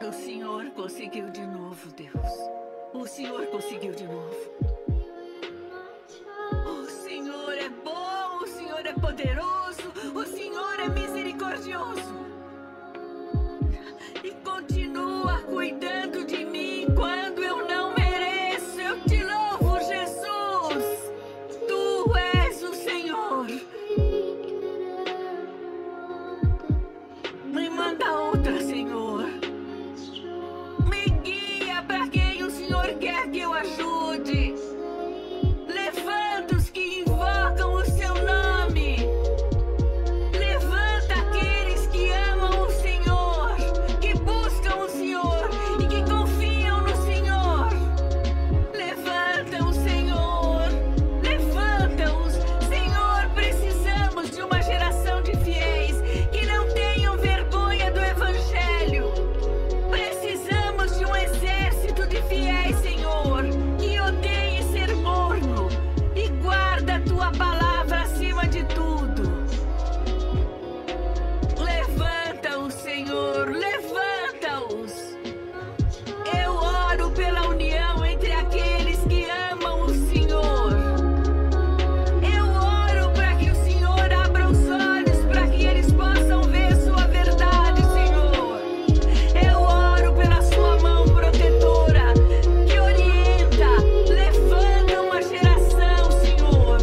O Senhor conseguiu de novo, Deus. O Senhor conseguiu de novo. O Senhor é bom, o Senhor é poderoso, o Senhor é misericordioso. E continua cuidando de mim quando eu não mereço. Eu te louvo, Jesus. Tu és o Senhor. Me manda outra, Senhor. Me guia para quem o Senhor quer que eu ajude. Levanta os que invocam o seu nome. Levanta aqueles que amam o Senhor, que buscam o Senhor e que confiam no Senhor. Levanta o Senhor. Levanta-os. Senhor, precisamos de uma geração de fiéis que não tenham vergonha do Evangelho. Precisamos de um exército de fiéis, Senhor, que odeie ser morno e guarda a tua palavra acima de tudo. Levanta-os, Senhor, levanta-os. Eu oro pela união entre aqueles que amam o Senhor. Eu oro para que o Senhor abra os olhos para que eles possam ver sua verdade, Senhor. Eu oro pela sua mão protetora que orienta, levanta uma geração, Senhor,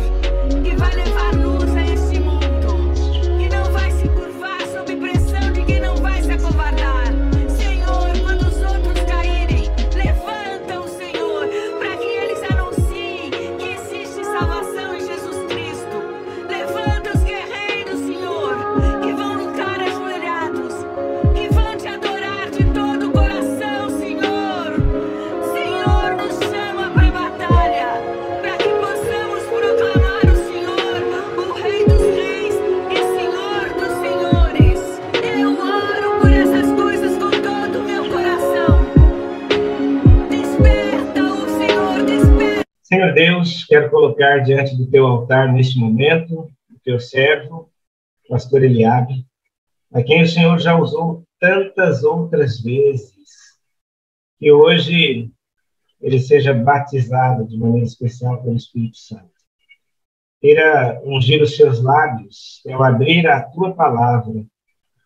que vai levar luz a este mundo, que não vai se curvar sob pressão de quem não vai se acovardar. Senhor, quando os outros caírem, levanta o Senhor, para que eles anunciem que existe salvação em Jesus Cristo. Levanta os guerreiros, Senhor, que vão lutar ajoelhados, que vão te adorar de todo o coração, Senhor. Senhor, nos chama para a batalha, para que possamos proclamar o Senhor, o Rei dos Reis e Senhor dos Senhores. Eu oro por essas coisas com todo o meu coração. Desperta-o, Senhor, desperta. Senhor Deus, quero colocar diante do teu altar neste momento o teu servo, o pastor Eliabe, a quem o Senhor já usou tantas outras vezes, que hoje ele seja batizado de maneira especial pelo Espírito Santo. Queira ungir os seus lábios, ao abrir a tua palavra,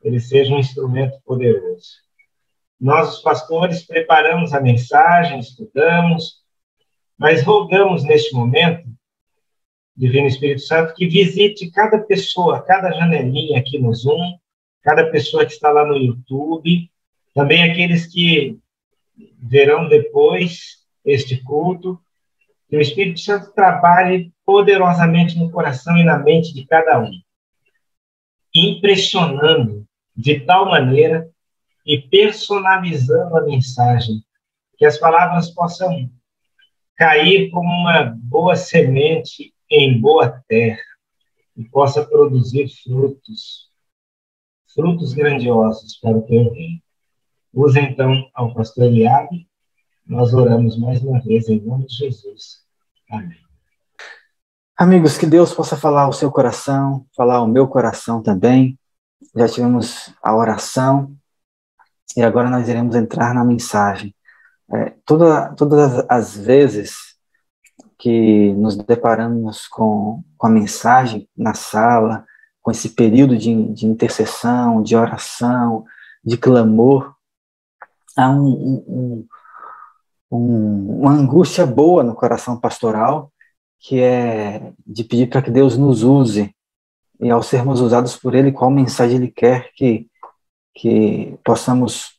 ele seja um instrumento poderoso. Nós, os pastores, preparamos a mensagem, estudamos, mas rogamos neste momento, Divino Espírito Santo, que visite cada pessoa, cada janelinha aqui no Zoom, cada pessoa que está lá no YouTube, também aqueles que verão depois este culto, que o Espírito Santo trabalhe poderosamente no coração e na mente de cada um, impressionando de tal maneira e personalizando a mensagem, que as palavras possam cair como uma boa semente em boa terra e possa produzir frutos grandiosos para o teu reino. Usa então ao pastor Eliabe. Nós oramos mais uma vez em nome de Jesus. Amém. Amigos, que Deus possa falar ao seu coração, falar ao meu coração também. Já tivemos a oração e agora nós iremos entrar na mensagem. Todas as vezes que nos deparamos com a mensagem na sala, com esse período de intercessão, de oração, de clamor, há uma angústia boa no coração pastoral, que é de pedir para que Deus nos use, e ao sermos usados por Ele, qual mensagem Ele quer que possamos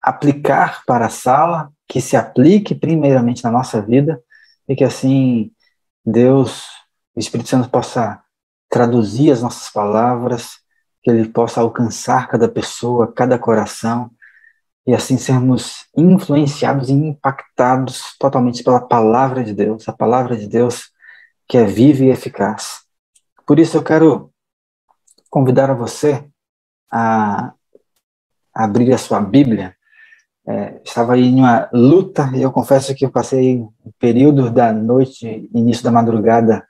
aplicar para a sala, que se aplique primeiramente na nossa vida, e que assim Deus, o Espírito Santo, possa traduzir as nossas palavras, que ele possa alcançar cada pessoa, cada coração, e assim sermos influenciados e impactados totalmente pela palavra de Deus, a palavra de Deus que é viva e eficaz. Por isso eu quero convidar a você a abrir a sua Bíblia. Estava aí em uma luta, e eu confesso que eu passei um período da noite, início da madrugada,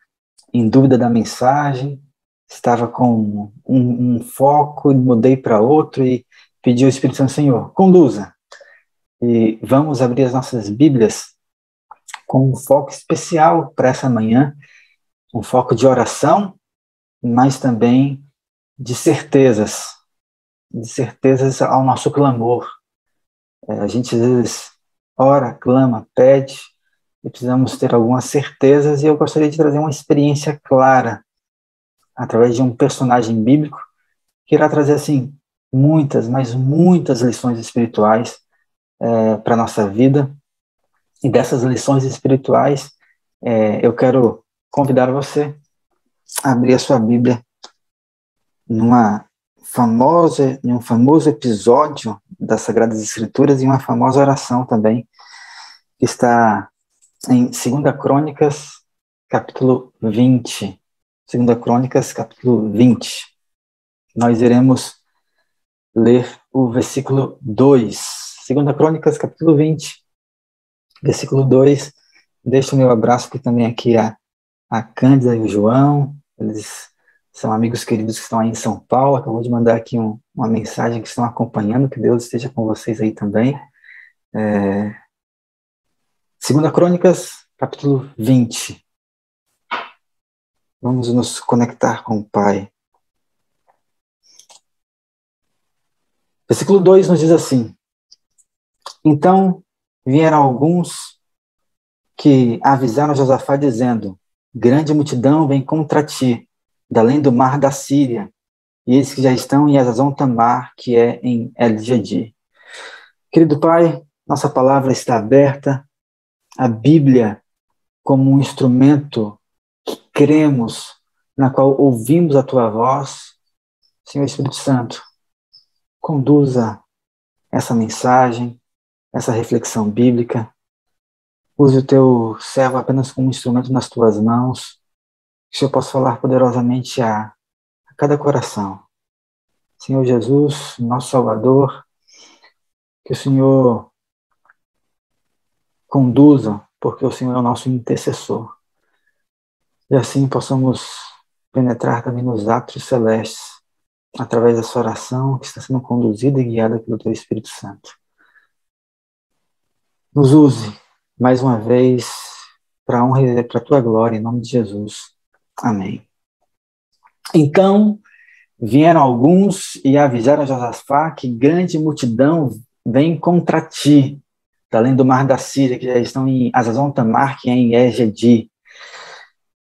em dúvida da mensagem, estava com um foco, mudei para outro e pedi ao Espírito Santo: Senhor, conduza. E vamos abrir as nossas Bíblias com um foco especial para essa manhã, um foco de oração, mas também de certezas ao nosso clamor. A gente às vezes ora, clama, pede, e precisamos ter algumas certezas, e eu gostaria de trazer uma experiência clara, através de um personagem bíblico, que irá trazer, assim, muitas, mas muitas lições espirituais para a nossa vida. E dessas lições espirituais, eu quero convidar você a abrir a sua Bíblia em um famoso episódio das Sagradas Escrituras e uma famosa oração também, que está em 2 Crônicas, capítulo 20. 2 Crônicas, capítulo 20. Nós iremos ler o versículo 2. 2 Crônicas, capítulo 20, versículo 2. Deixo o meu abraço também aqui a Cândida e o João. Eles são amigos queridos que estão aí em São Paulo. Acabou de mandar aqui uma mensagem que estão acompanhando. Que Deus esteja com vocês aí também. 2 Crônicas, capítulo 20. Vamos nos conectar com o Pai. Versículo 2 nos diz assim: Então vieram alguns que avisaram Josafá, dizendo: Grande multidão vem contra ti, da além do mar da Síria, e eles que já estão em Hazazon Tamar, que é em El-Gedi. Querido Pai, nossa palavra está aberta, a Bíblia como um instrumento que cremos, na qual ouvimos a Tua voz. Senhor Espírito Santo, conduza essa mensagem, essa reflexão bíblica. Use o Teu servo apenas como um instrumento nas Tuas mãos, que o Senhor possa falar poderosamente a cada coração. Senhor Jesus, nosso Salvador, que o Senhor conduza, porque o Senhor é o nosso intercessor. E assim possamos penetrar também nos atos celestes, através dessa oração que está sendo conduzida e guiada pelo Teu Espírito Santo. Nos use mais uma vez para a honra e para a Tua glória, em nome de Jesus. Amém. Então vieram alguns e avisaram a Josafá que grande multidão vem contra ti, além do mar da Síria, que já estão em Hazazon Tamar, que é em El-Gedi.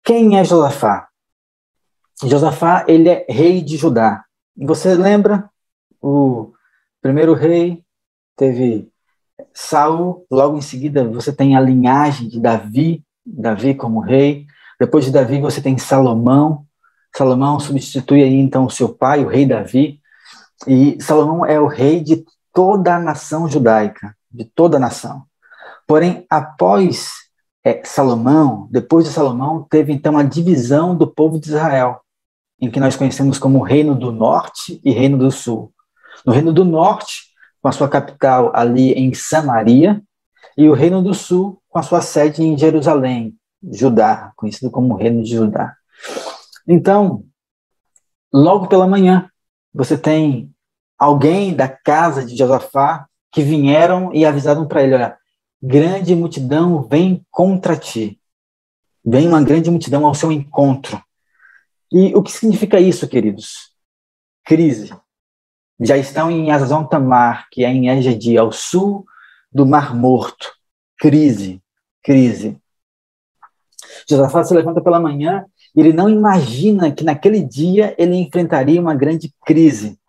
Quem é Josafá? Josafá, ele é rei de Judá. E você lembra? O primeiro rei teve Saul, logo em seguida você tem a linhagem de Davi como rei. Depois de Davi você tem Salomão. Salomão substitui aí então o seu pai, o rei Davi. E Salomão é o rei de toda a nação judaica, de toda a nação. Porém, após Salomão, depois de Salomão, teve então a divisão do povo de Israel, em que nós conhecemos como Reino do Norte e Reino do Sul. No Reino do Norte, com a sua capital ali em Samaria, e o Reino do Sul, com a sua sede em Jerusalém, Judá, conhecido como Reino de Judá. Então, logo pela manhã, você tem alguém da casa de Josafá que vieram e avisaram para ele: olha, grande multidão vem contra ti. Vem uma grande multidão ao seu encontro. E o que significa isso, queridos? Crise. Já estão em Hazazon Tamar, que é em El-Gedi, ao sul do Mar Morto. Crise. Josafá se levanta pela manhã e ele não imagina que naquele dia ele enfrentaria uma grande crise.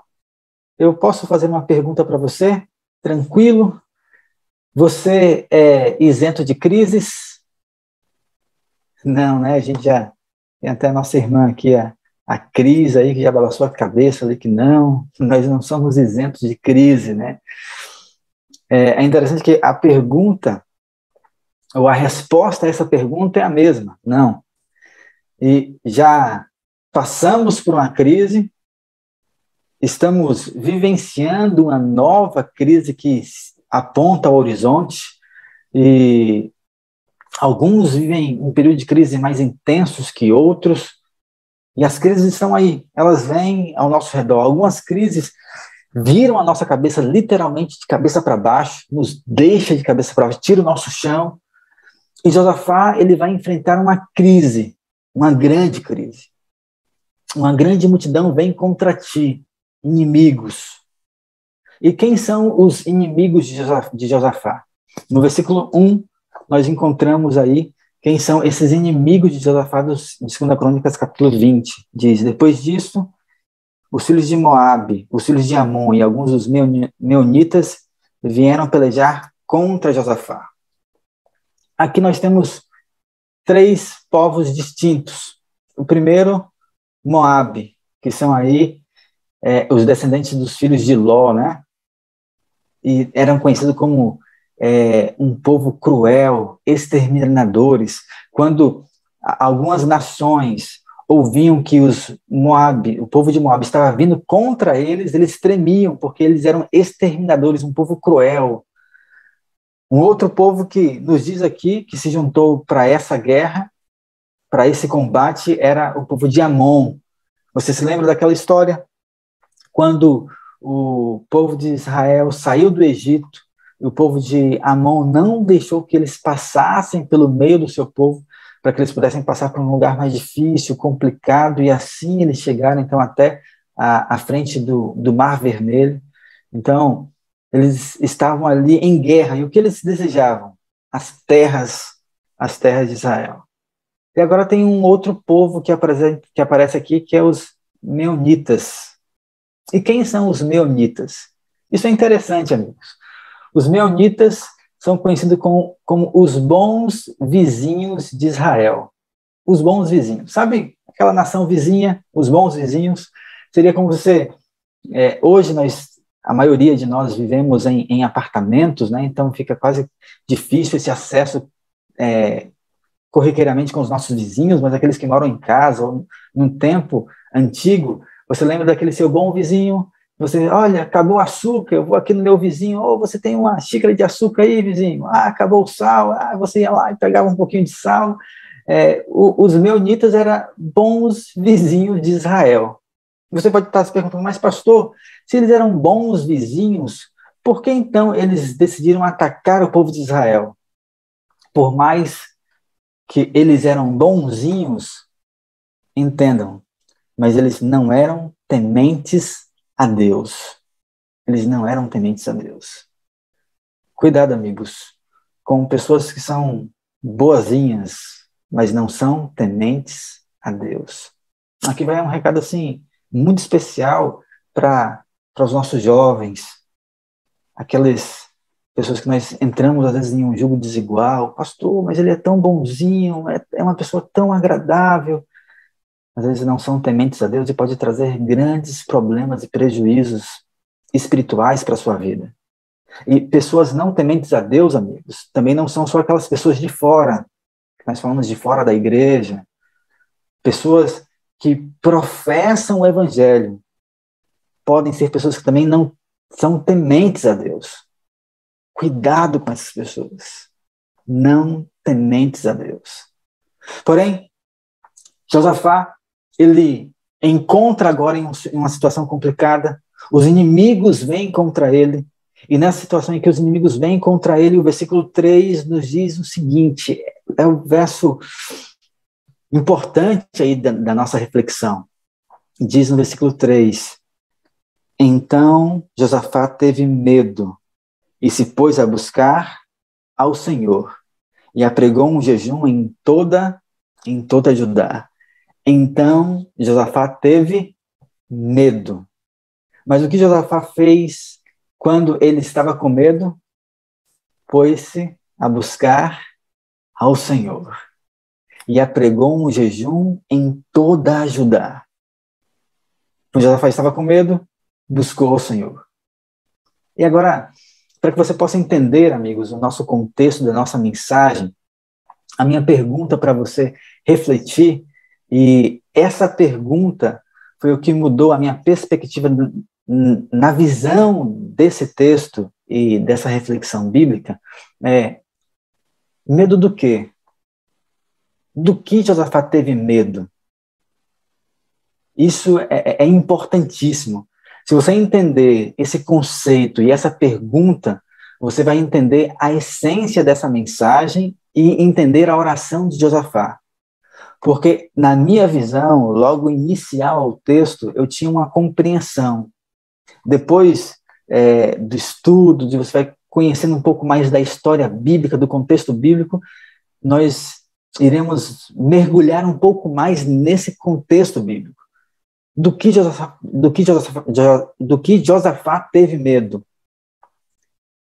eu posso fazer uma pergunta para você? Tranquilo? Você é isento de crises? Não, né? A gente já tem até a nossa irmã aqui, a Cris aí, que já balançou a cabeça ali que não, nós não somos isentos de crise, né? É interessante que a pergunta, ou a resposta a essa pergunta é a mesma, não. E já passamos por uma crise, estamos vivenciando uma nova crise que aponta ao horizonte, e alguns vivem um período de crise mais intensos que outros, e as crises estão aí, elas vêm ao nosso redor. Algumas crises viram a nossa cabeça literalmente de cabeça para baixo, nos deixa de cabeça para baixo, tira o nosso chão. E Josafá, ele vai enfrentar uma crise, uma grande crise. Uma grande multidão vem contra ti, inimigos. E quem são os inimigos de Josafá? No versículo 1, nós encontramos aí quem são esses inimigos de Josafá de 2 Crônicas, capítulo 20. Diz, depois disso, os filhos de Moabe, os filhos de Amon e alguns dos meunitas vieram pelejar contra Josafá. Aqui nós temos 3 povos distintos. O primeiro, Moabe, que são aí os descendentes dos filhos de Ló, né? E eram conhecidos como um povo cruel, exterminadores. Quando algumas nações ouviam que o povo de Moabe estava vindo contra eles, eles tremiam, porque eles eram exterminadores, um povo cruel. Um outro povo que nos diz aqui, que se juntou para essa guerra, para esse combate, era o povo de Amon. Você se lembra daquela história? Quando o povo de Israel saiu do Egito, o povo de Amon não deixou que eles passassem pelo meio do seu povo, para que eles pudessem passar por um lugar mais difícil, complicado, e assim eles chegaram então até a frente do Mar Vermelho. Então, eles estavam ali em guerra, e o que eles desejavam? As terras de Israel. E agora tem um outro povo que aparece aqui, que é os meunitas. E quem são os meunitas? Isso é interessante, amigos. Os meunitas são conhecidos como os bons vizinhos de Israel. Os bons vizinhos. Sabe aquela nação vizinha, os bons vizinhos? Seria como você... hoje, a maioria de nós vivemos em apartamentos, né? Então fica quase difícil esse acesso corriqueiramente com os nossos vizinhos, mas aqueles que moram em casa, ou num tempo antigo, você lembra daquele seu bom vizinho? Você, olha, acabou o açúcar, eu vou aqui no meu vizinho, você tem uma xícara de açúcar aí, vizinho? Acabou o sal, você ia lá e pegava um pouquinho de sal. Os meunitas eram bons vizinhos de Israel. Você pode estar se perguntando, mas pastor, se eles eram bons vizinhos, por que então eles decidiram atacar o povo de Israel? Por mais que eles eram bonzinhos, entendam, mas eles não eram tementes a Deus. Eles não eram tementes a Deus. Cuidado, amigos, com pessoas que são boazinhas, mas não são tementes a Deus. Aqui vai um recado assim, muito especial para os nossos jovens, aquelas pessoas que nós entramos às vezes em um jogo desigual. Pastor, mas ele é tão bonzinho, é uma pessoa tão agradável. Às vezes não são tementes a Deus e pode trazer grandes problemas e prejuízos espirituais para a sua vida. E pessoas não tementes a Deus, amigos, também não são só aquelas pessoas de fora, que nós falamos de fora da igreja, pessoas que professam o evangelho, podem ser pessoas que também não são tementes a Deus. Cuidado com essas pessoas, não tementes a Deus. Porém, Josafá, ele encontra agora em uma situação complicada, os inimigos vêm contra ele, e nessa situação em que os inimigos vêm contra ele, o versículo 3 nos diz o seguinte, é o verso importante aí da nossa reflexão. Diz no versículo 3, então Josafá teve medo e se pôs a buscar ao Senhor e apregou um jejum em toda Judá. Então Josafá teve medo. Mas o que Josafá fez quando ele estava com medo? Pôs-se a buscar ao Senhor e apregou um jejum em toda a Judá. Quando Josafá estava com medo, buscou ao Senhor. E agora, para que você possa entender, amigos, o nosso contexto da nossa mensagem, a minha pergunta para você refletir, e essa pergunta foi o que mudou a minha perspectiva na visão desse texto e dessa reflexão bíblica, medo do quê? Do que Josafá teve medo? Isso é importantíssimo. Se você entender esse conceito e essa pergunta, você vai entender a essência dessa mensagem e entender a oração de Josafá. Porque, na minha visão, logo inicial ao texto, eu tinha uma compreensão. Depois do estudo, de você vai conhecendo um pouco mais da história bíblica, do contexto bíblico, nós iremos mergulhar um pouco mais nesse contexto bíblico. Do que Josafá teve medo?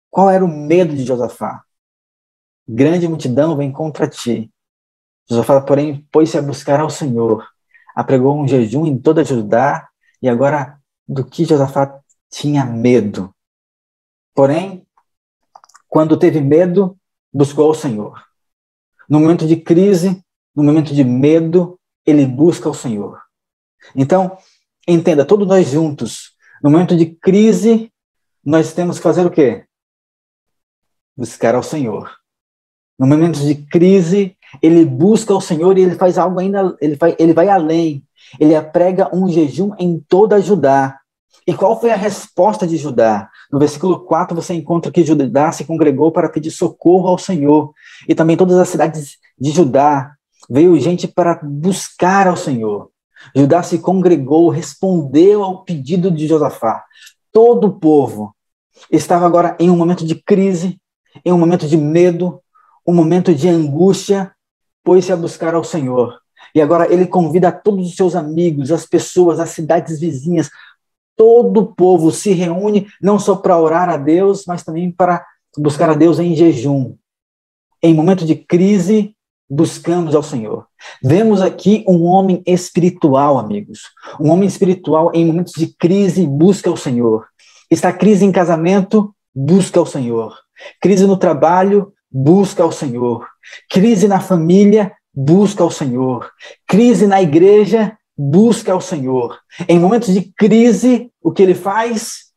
Qual era o medo de Josafá? Grande multidão vem contra ti. Josafá, porém, pôs-se a buscar ao Senhor, apregou um jejum em toda Judá, e agora, do que Josafá tinha medo? Porém, quando teve medo, buscou ao Senhor. No momento de crise, no momento de medo, ele busca ao Senhor. Então, entenda, todos nós juntos, no momento de crise, nós temos que fazer o quê? Buscar ao Senhor. No momento de crise, ele busca ao Senhor e ele faz algo ainda, ele vai além. Ele prega um jejum em toda Judá. E qual foi a resposta de Judá? No versículo 4 você encontra que Judá se congregou para pedir socorro ao Senhor. E também todas as cidades de Judá veio gente para buscar ao Senhor. Judá se congregou, respondeu ao pedido de Josafá. Todo o povo estava agora em um momento de crise, em um momento de medo, um momento de angústia, pôs-se a buscar ao Senhor. E agora ele convida todos os seus amigos, as pessoas, as cidades vizinhas, todo o povo se reúne não só para orar a Deus, mas também para buscar a Deus em jejum. Em momento de crise, buscamos ao Senhor. Vemos aqui um homem espiritual, amigos. Um homem espiritual em momentos de crise busca ao Senhor. Está crise em casamento, busca ao Senhor. Crise no trabalho, busca ao Senhor. Crise na família, busca ao Senhor. Crise na igreja, busca ao Senhor. Em momentos de crise, o que ele faz?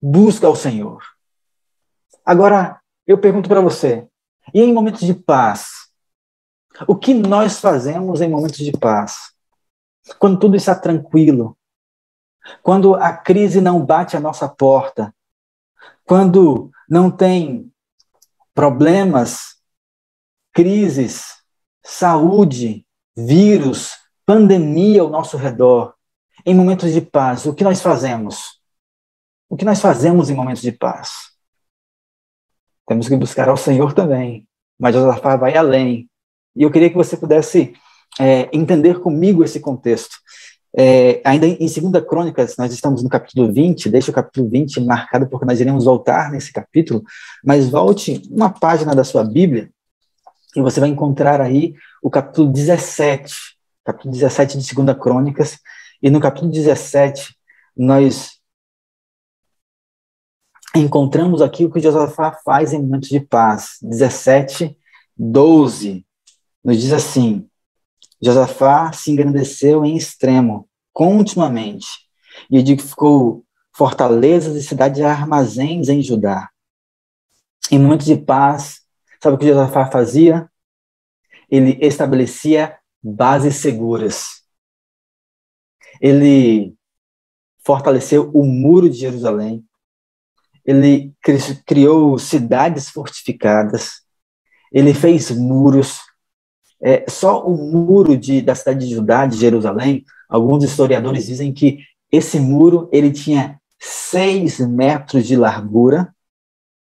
Busca ao Senhor. Agora, eu pergunto para você, e em momentos de paz? O que nós fazemos em momentos de paz? Quando tudo está tranquilo, quando a crise não bate à nossa porta, quando não tem problemas, crises, saúde, vírus, pandemia ao nosso redor, em momentos de paz, o que nós fazemos? O que nós fazemos em momentos de paz? Temos que buscar ao Senhor também, mas Josafá vai além. E eu queria que você pudesse entender comigo esse contexto. Ainda em 2 Crônicas, nós estamos no capítulo 20, deixa o capítulo 20 marcado porque nós iremos voltar nesse capítulo, mas volte uma página da sua Bíblia e você vai encontrar aí o capítulo 17 de 2 Crônicas, e no capítulo 17 nós encontramos aqui o que Josafá faz em momentos de paz. 17:12 nos diz assim: Josafá se engrandeceu em extremo, continuamente, e edificou fortalezas e cidades armazéns em Judá. Em momentos de paz, sabe o que Josafá fazia? Ele estabelecia bases seguras. Ele fortaleceu o muro de Jerusalém. Ele criou cidades fortificadas. Ele fez muros. Só o muro da cidade de Judá, de Jerusalém, alguns historiadores dizem que esse muro ele tinha 6 metros de largura,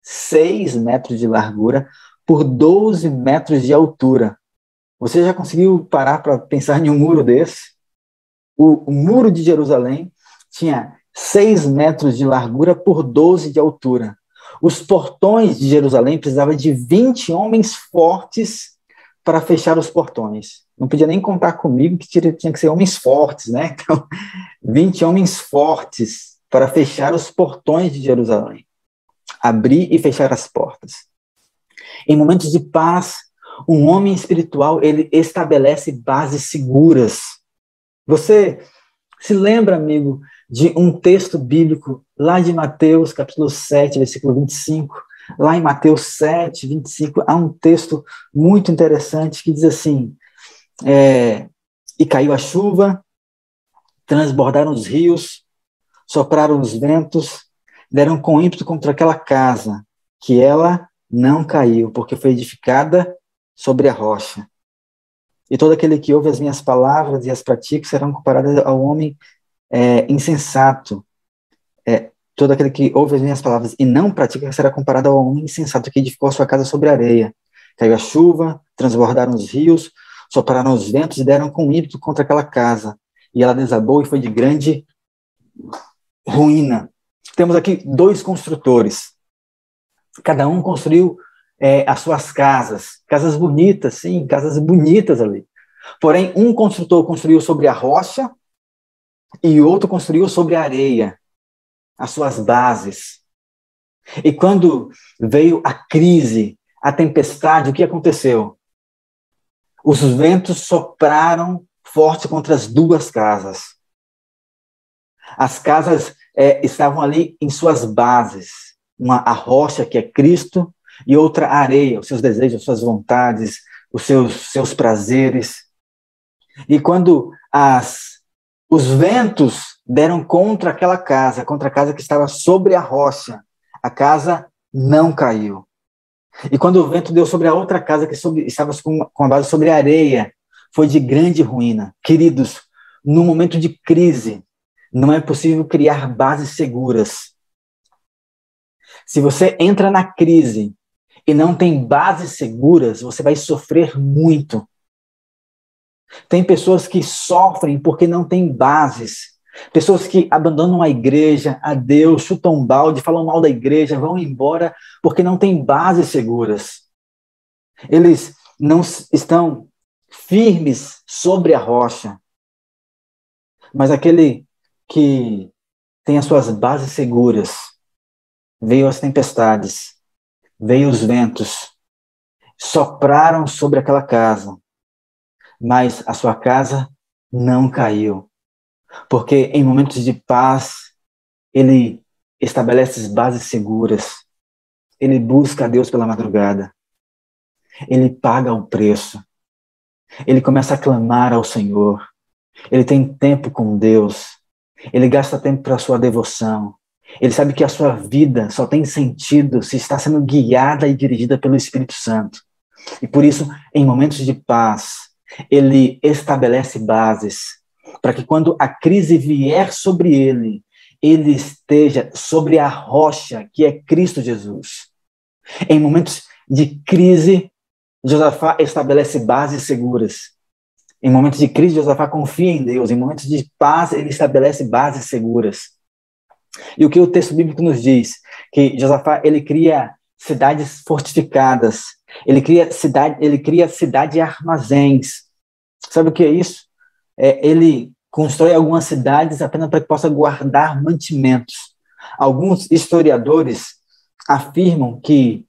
6 metros de largura por 12 metros de altura. Você já conseguiu parar para pensar em um muro desse? O muro de Jerusalém tinha 6 metros de largura por 12 de altura. Os portões de Jerusalém precisavam de 20 homens fortes para fechar os portões. Não podia nem contar comigo que tinha que ser homens fortes, né? Então, 20 homens fortes para fechar os portões de Jerusalém. Abrir e fechar as portas. Em momentos de paz, um homem espiritual, ele estabelece bases seguras. Você se lembra, amigo, de um texto bíblico lá de Mateus, capítulo 7, versículo 25? Lá em Mateus 7, 25, há um texto muito interessante que diz assim, e caiu a chuva, transbordaram os rios, sopraram os ventos, deram com ímpeto contra aquela casa, que ela não caiu, porque foi edificada sobre a rocha. E todo aquele que ouve as minhas palavras e as pratica serão comparados ao homem insensato. Todo aquele que ouve as minhas palavras e não pratica será comparado ao homem insensato que edificou a sua casa sobre a areia. Caiu a chuva, transbordaram os rios, sopraram os ventos e deram com ímpeto contra aquela casa. E ela desabou e foi de grande ruína. Temos aqui 2 construtores. Cada um construiu as suas casas. Casas bonitas, sim, casas bonitas ali. Porém, um construtor construiu sobre a rocha e outro construiu sobre a areia, as suas bases. E quando veio a crise, a tempestade, o que aconteceu? Os ventos sopraram forte contra as 2 casas. As casas estavam ali em suas bases. A rocha, que é Cristo, e outra a areia, os seus desejos, as suas vontades, os seus prazeres. E quando os ventos deram contra aquela casa, contra a casa que estava sobre a rocha, a casa não caiu. E quando o vento deu sobre a outra casa que estava com a base sobre a areia, foi de grande ruína. Queridos, no momento de crise, não é possível criar bases seguras. Se você entra na crise e não tem bases seguras, você vai sofrer muito. Tem pessoas que sofrem porque não têm bases. Pessoas que abandonam a igreja, a Deus, chutam um balde, falam mal da igreja, vão embora porque não têm bases seguras. Eles não estão firmes sobre a rocha. Mas aquele que tem as suas bases seguras, veio as tempestades, veio os ventos, sopraram sobre aquela casa, mas a sua casa não caiu. Porque em momentos de paz, ele estabelece bases seguras. Ele busca a Deus pela madrugada. Ele paga o preço. Ele começa a clamar ao Senhor. Ele tem tempo com Deus. Ele gasta tempo para a sua devoção. Ele sabe que a sua vida só tem sentido se está sendo guiada e dirigida pelo Espírito Santo. E por isso, em momentos de paz, ele estabelece bases para que quando a crise vier sobre ele, ele esteja sobre a rocha, que é Cristo Jesus. Em momentos de crise, Josafá estabelece bases seguras. Em momentos de crise, Josafá confia em Deus. Em momentos de paz, ele estabelece bases seguras. E o que o texto bíblico nos diz? Que Josafá, ele cria cidades fortificadas. Ele cria cidade e armazéns. Sabe o que é isso? Ele constrói algumas cidades apenas para que possa guardar mantimentos. Alguns historiadores afirmam que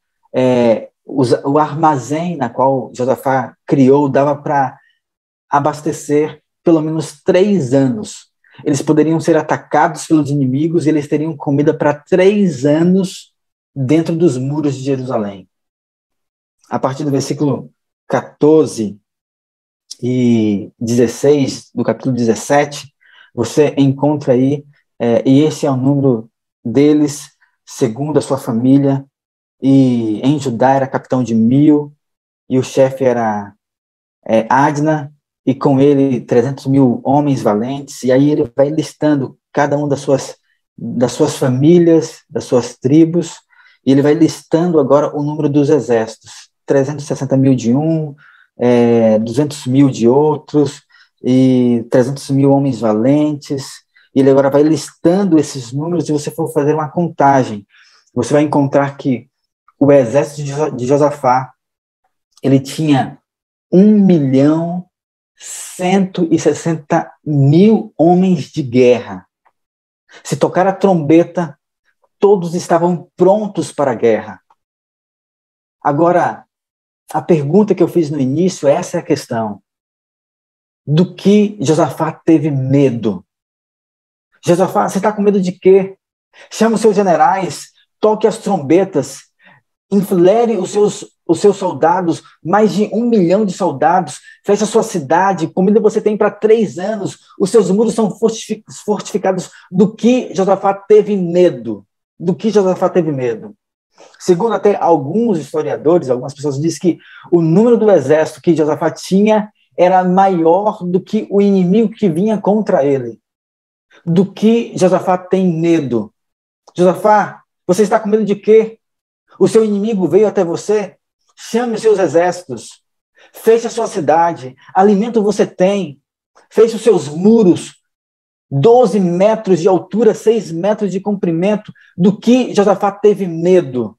o armazém na qual Josafá criou dava para abastecer pelo menos 3 anos. Eles poderiam ser atacados pelos inimigos e eles teriam comida para 3 anos dentro dos muros de Jerusalém. A partir do versículo 14 e 16 do capítulo 17, você encontra aí, e esse é o número deles, segundo a sua família, e em Judá era capitão de 1000, e o chefe era Adna, e com ele 300.000 homens valentes, e aí ele vai listando cada um das suas famílias, das suas tribos, e ele vai listando agora o número dos exércitos, 360.000 de um, 200.000 de outros, e 300.000 homens valentes, E ele agora vai listando esses números, e você for fazer uma contagem, você vai encontrar que o exército de Josafá, ele tinha 1.160.000 homens de guerra. Se tocar a trombeta, todos estavam prontos para a guerra. Agora, a pergunta que eu fiz no início, essa é a questão. Do que Josafá teve medo? Josafá, você está com medo de quê? Chama os seus generais, toque as trombetas, enfileire os seus soldados, mais de 1 milhão de soldados, feche a sua cidade, comida você tem para 3 anos, os seus muros são fortificados. Do que Josafá teve medo? Do que Josafá teve medo? Segundo até alguns historiadores, algumas pessoas dizem que o número do exército que Josafá tinha era maior do que o inimigo que vinha contra ele. Do que Josafá tem medo? Josafá, você está com medo de quê? O seu inimigo veio até você? Chame os seus exércitos. Feche a sua cidade. Alimento você tem. Feche os seus muros. 12 metros de altura, 6 metros de comprimento. Do que Josafá teve medo?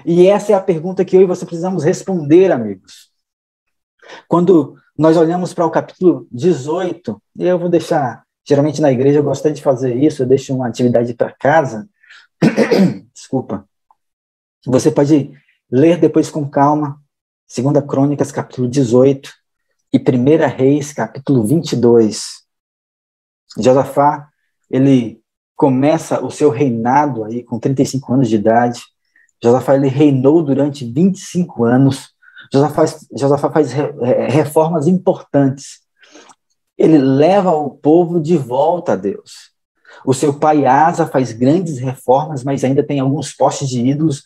E essa é a pergunta que eu e você precisamos responder, amigos. Quando nós olhamos para o capítulo 18, e eu vou deixar, geralmente na igreja eu gosto de fazer isso, eu deixo uma atividade para casa. Desculpa. Você pode ler depois com calma, 2 Crônicas, capítulo 18, e 1 Reis, capítulo 22. Josafá, ele começa o seu reinado aí com 35 anos de idade. Josafá, ele reinou durante 25 anos. Josafá faz reformas importantes. Ele leva o povo de volta a Deus. O seu pai Asa faz grandes reformas, mas ainda tem alguns postes de ídolos.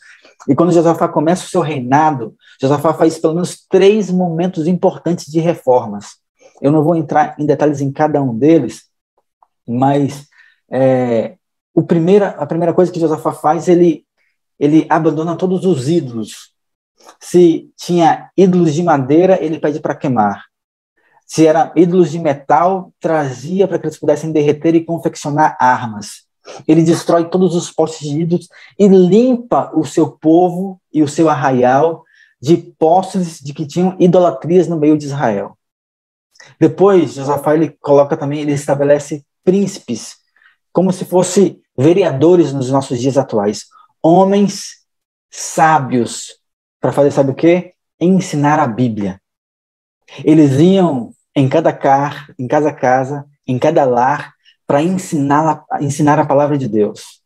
E quando Josafá começa o seu reinado, Josafá faz pelo menos 3 momentos importantes de reformas. Eu não vou entrar em detalhes em cada um deles, mas a primeira coisa que Josafá faz, ele abandona todos os ídolos. Se tinha ídolos de madeira, ele pede para queimar. Se eram ídolos de metal, trazia para que eles pudessem derreter e confeccionar armas. Ele destrói todos os postes de ídolos e limpa o seu povo e o seu arraial de postes de que tinham idolatrias no meio de Israel. Depois, Josafá, ele estabelece príncipes, como se fossem vereadores nos nossos dias atuais. Homens sábios, para fazer, sabe o quê? Ensinar a Bíblia. Eles iam em cada casa, em cada lar, para ensinar a palavra de Deus.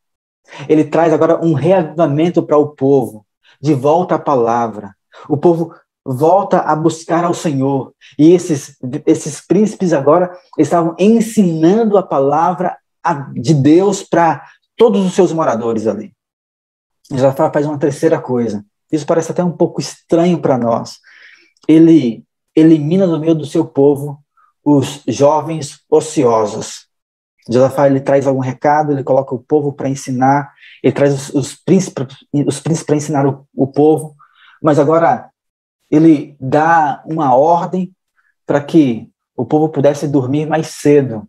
Ele traz agora um reavivamento para o povo, de volta à palavra. O povo volta a buscar ao Senhor. E esses príncipes agora estavam ensinando a palavra de Deus para todos os seus moradores ali. Josafá faz uma terceira coisa. Isso parece até um pouco estranho para nós. Ele elimina do meio do seu povo os jovens ociosos. Josafá, ele traz algum recado, ele coloca o povo para ensinar, ele traz os príncipes para ensinar o povo, mas agora ele dá uma ordem para que o povo pudesse dormir mais cedo,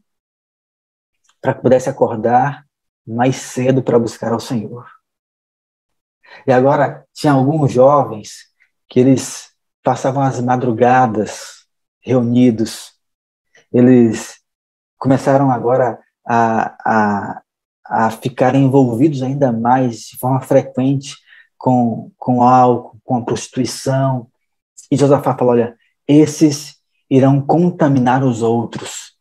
para que pudesse acordar mais cedo para buscar ao Senhor. E agora tinha alguns jovens que eles passavam as madrugadas reunidos. Eles começaram agora a ficar envolvidos ainda mais, de forma frequente, com álcool, com a prostituição. E Josafá falou, olha, esses irão contaminar os outros.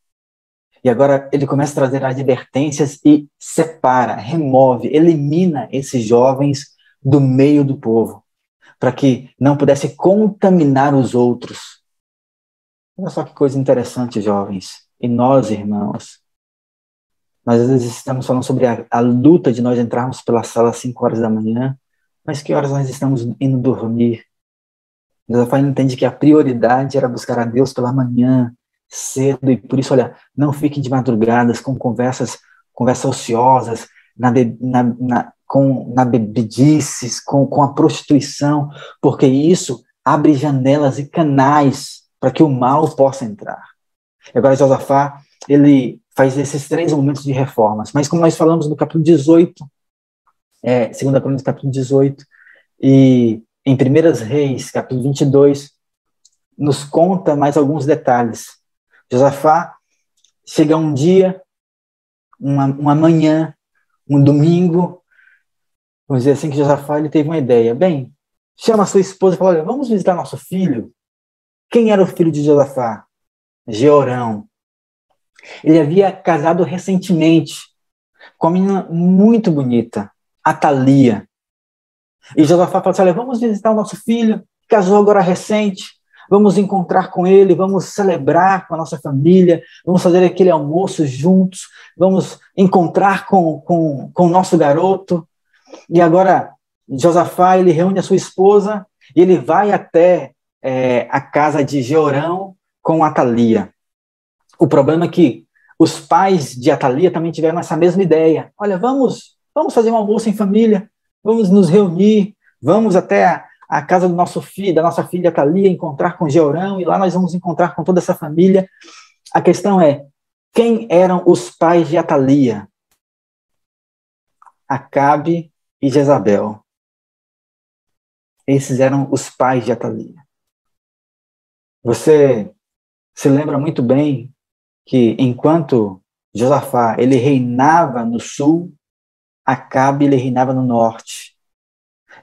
E agora ele começa a trazer advertências e separa, remove, elimina esses jovens do meio do povo, para que não pudesse contaminar os outros. Olha só que coisa interessante, jovens. E nós, irmãos, nós às vezes estamos falando sobre a luta de nós entrarmos pela sala às 5 horas da manhã, mas que horas nós estamos indo dormir? Josafá entende que a prioridade era buscar a Deus pela manhã, cedo, e por isso, olha, não fiquem de madrugadas com conversas ociosas, na bebedices, com a prostituição, porque isso abre janelas e canais para que o mal possa entrar. Agora Josafá, ele faz esses 3 momentos de reformas. Mas como nós falamos no capítulo 18, 2 Crônicas, capítulo 18, e em 1 Reis, capítulo 22, nos conta mais alguns detalhes. Josafá chega um dia, uma manhã, um domingo, vamos dizer assim, que Josafá ele teve uma ideia. Bem, chama a sua esposa e fala, olha, vamos visitar nosso filho. Quem era o filho de Josafá? Jeorão. Ele havia casado recentemente com uma menina muito bonita, Atalia. E Josafá falou assim, olha, vamos visitar o nosso filho, casou agora recente, vamos encontrar com ele, vamos celebrar com a nossa família, vamos fazer aquele almoço juntos, vamos encontrar com o nosso garoto. E agora Josafá, ele reúne a sua esposa e ele vai até a casa de Jeorão com Atalia. O problema é que os pais de Atalia também tiveram essa mesma ideia. Olha, vamos fazer um almoço em família, vamos nos reunir, vamos até a casa do nosso filho, da nossa filha Atalia, encontrar com Jeorão, e lá nós vamos encontrar com toda essa família. A questão é, quem eram os pais de Atalia? Acabe e Jezabel. Esses eram os pais de Atalia. Você se lembra muito bem que enquanto Josafá ele reinava no sul, Acabe ele reinava no norte.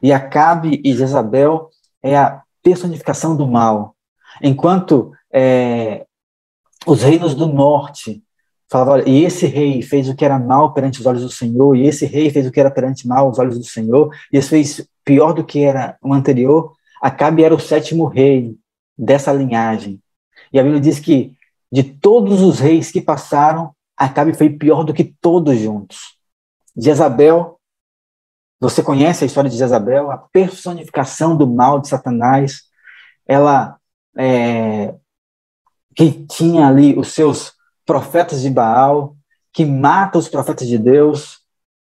E Acabe e Jezabel é a personificação do mal. Enquanto os reinos do norte falavam, olha, e esse rei fez o que era mal perante os olhos do Senhor, e esse rei fez o que era perante mal aos olhos do Senhor, e esse fez pior do que era o anterior, Acabe era o 7º rei dessa linhagem. E a Bíblia diz que de todos os reis que passaram, Acabe foi pior do que todos juntos. Jezabel, você conhece a história de Jezabel, a personificação do mal de Satanás, ela que tinha ali os seus profetas de Baal, que mata os profetas de Deus.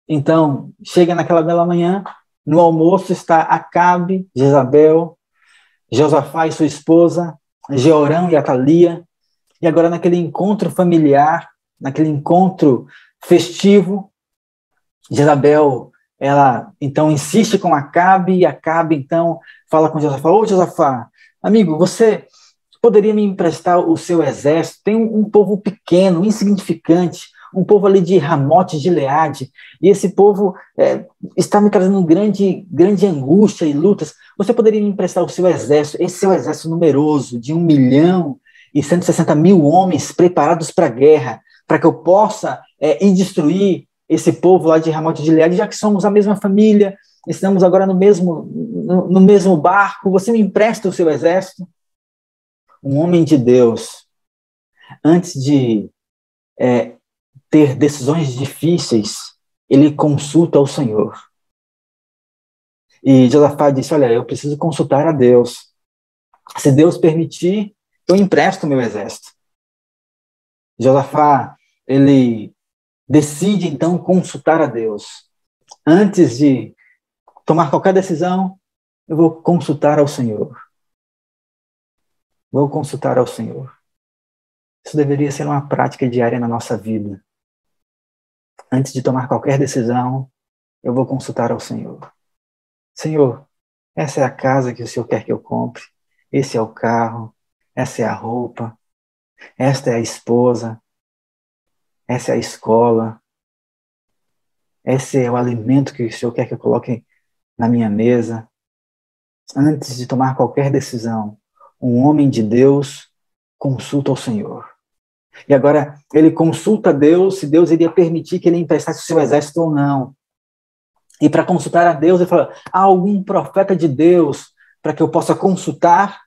Então, chega naquela bela manhã, no almoço está Acabe, Jezabel, Josafá e sua esposa, Jeorão e Atalia, e agora naquele encontro familiar, naquele encontro festivo, Jezabel, ela então insiste com Acabe, e Acabe então fala com Josafá, ô Josafá, amigo, você poderia me emprestar o seu exército? Tem um povo pequeno, insignificante, um povo ali de Ramote Gileade, e esse povo está me trazendo grande angústia e lutas. Você poderia me emprestar o seu exército, esse seu exército numeroso, de 1.160.000 homens preparados para a guerra, para que eu possa ir destruir esse povo lá de Ramote Gileade, já que somos a mesma família, estamos agora no mesmo barco, você me empresta o seu exército? Um homem de Deus, antes de ter decisões difíceis, ele consulta o Senhor. E Josafá disse, olha, eu preciso consultar a Deus. Se Deus permitir, eu empresto o meu exército. Josafá, ele decide então consultar a Deus. Antes de tomar qualquer decisão, eu vou consultar ao Senhor. Vou consultar ao Senhor. Isso deveria ser uma prática diária na nossa vida. Antes de tomar qualquer decisão, eu vou consultar ao Senhor. Senhor, essa é a casa que o Senhor quer que eu compre. Esse é o carro. Essa é a roupa. Esta é a esposa. Essa é a escola. Esse é o alimento que o Senhor quer que eu coloque na minha mesa. Antes de tomar qualquer decisão, um homem de Deus consulta ao Senhor. E agora ele consulta a Deus se Deus iria permitir que ele emprestasse o seu exército ou não. E para consultar a Deus, ele fala, há algum profeta de Deus para que eu possa consultar?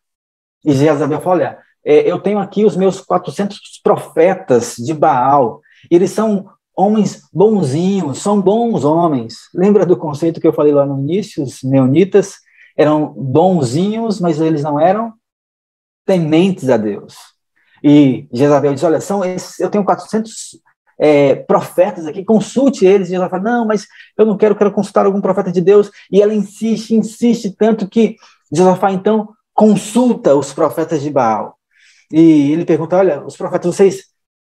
E Jezabel fala, olha, eu tenho aqui os meus 400 profetas de Baal. Eles são homens bonzinhos, são bons homens. Lembra do conceito que eu falei lá no início? Os meunitas eram bonzinhos, mas eles não eram tementes a Deus. E Jezabel diz, olha, eu tenho 400 profetas aqui, consulte eles. E ela fala, não, mas eu não quero consultar algum profeta de Deus. E ela insiste tanto que Josafá então consulta os profetas de Baal. E ele pergunta, olha, os profetas, vocês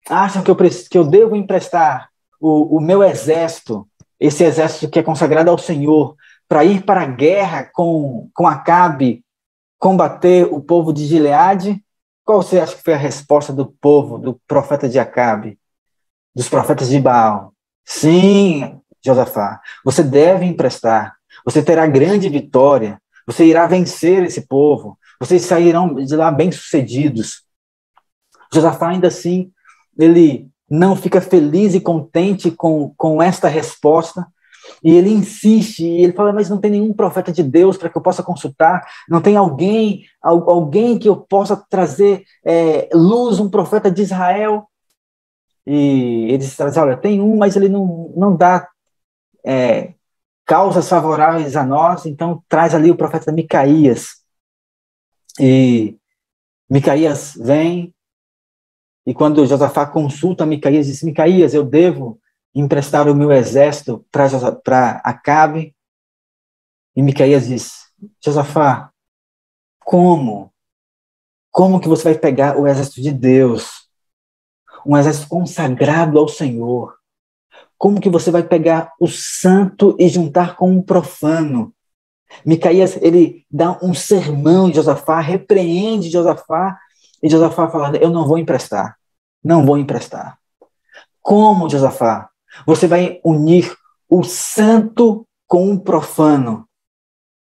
acham que eu devo emprestar o meu exército, esse exército que é consagrado ao Senhor, para ir para a guerra com Acabe, combater o povo de Gileade? Qual você acha que foi a resposta do povo, do profeta de Acabe, dos profetas de Baal? Sim, Josafá, você deve emprestar. Você terá grande vitória. Você irá vencer esse povo. Vocês sairão de lá bem-sucedidos. Josafá, ainda assim, ele não fica feliz e contente com esta resposta, e ele insiste, e ele fala, mas não tem nenhum profeta de Deus para que eu possa consultar, não tem alguém que eu possa trazer luz, um profeta de Israel? E eles dizem, olha, tem um, mas ele não dá causas favoráveis a nós, então traz ali o profeta Micaías. E Micaías vem, e quando Josafá consulta Micaías, diz, Micaías, eu devo emprestar o meu exército para Acabe? E Micaías diz, Josafá, como? Como que você vai pegar o exército de Deus? Um exército consagrado ao Senhor. Como que você vai pegar o santo e juntar com um profano? Micaías, ele dá um sermão em Josafá, repreende Josafá, e Josafá fala, eu não vou emprestar. Não vou emprestar. Como, Josafá? Você vai unir o santo com o profano?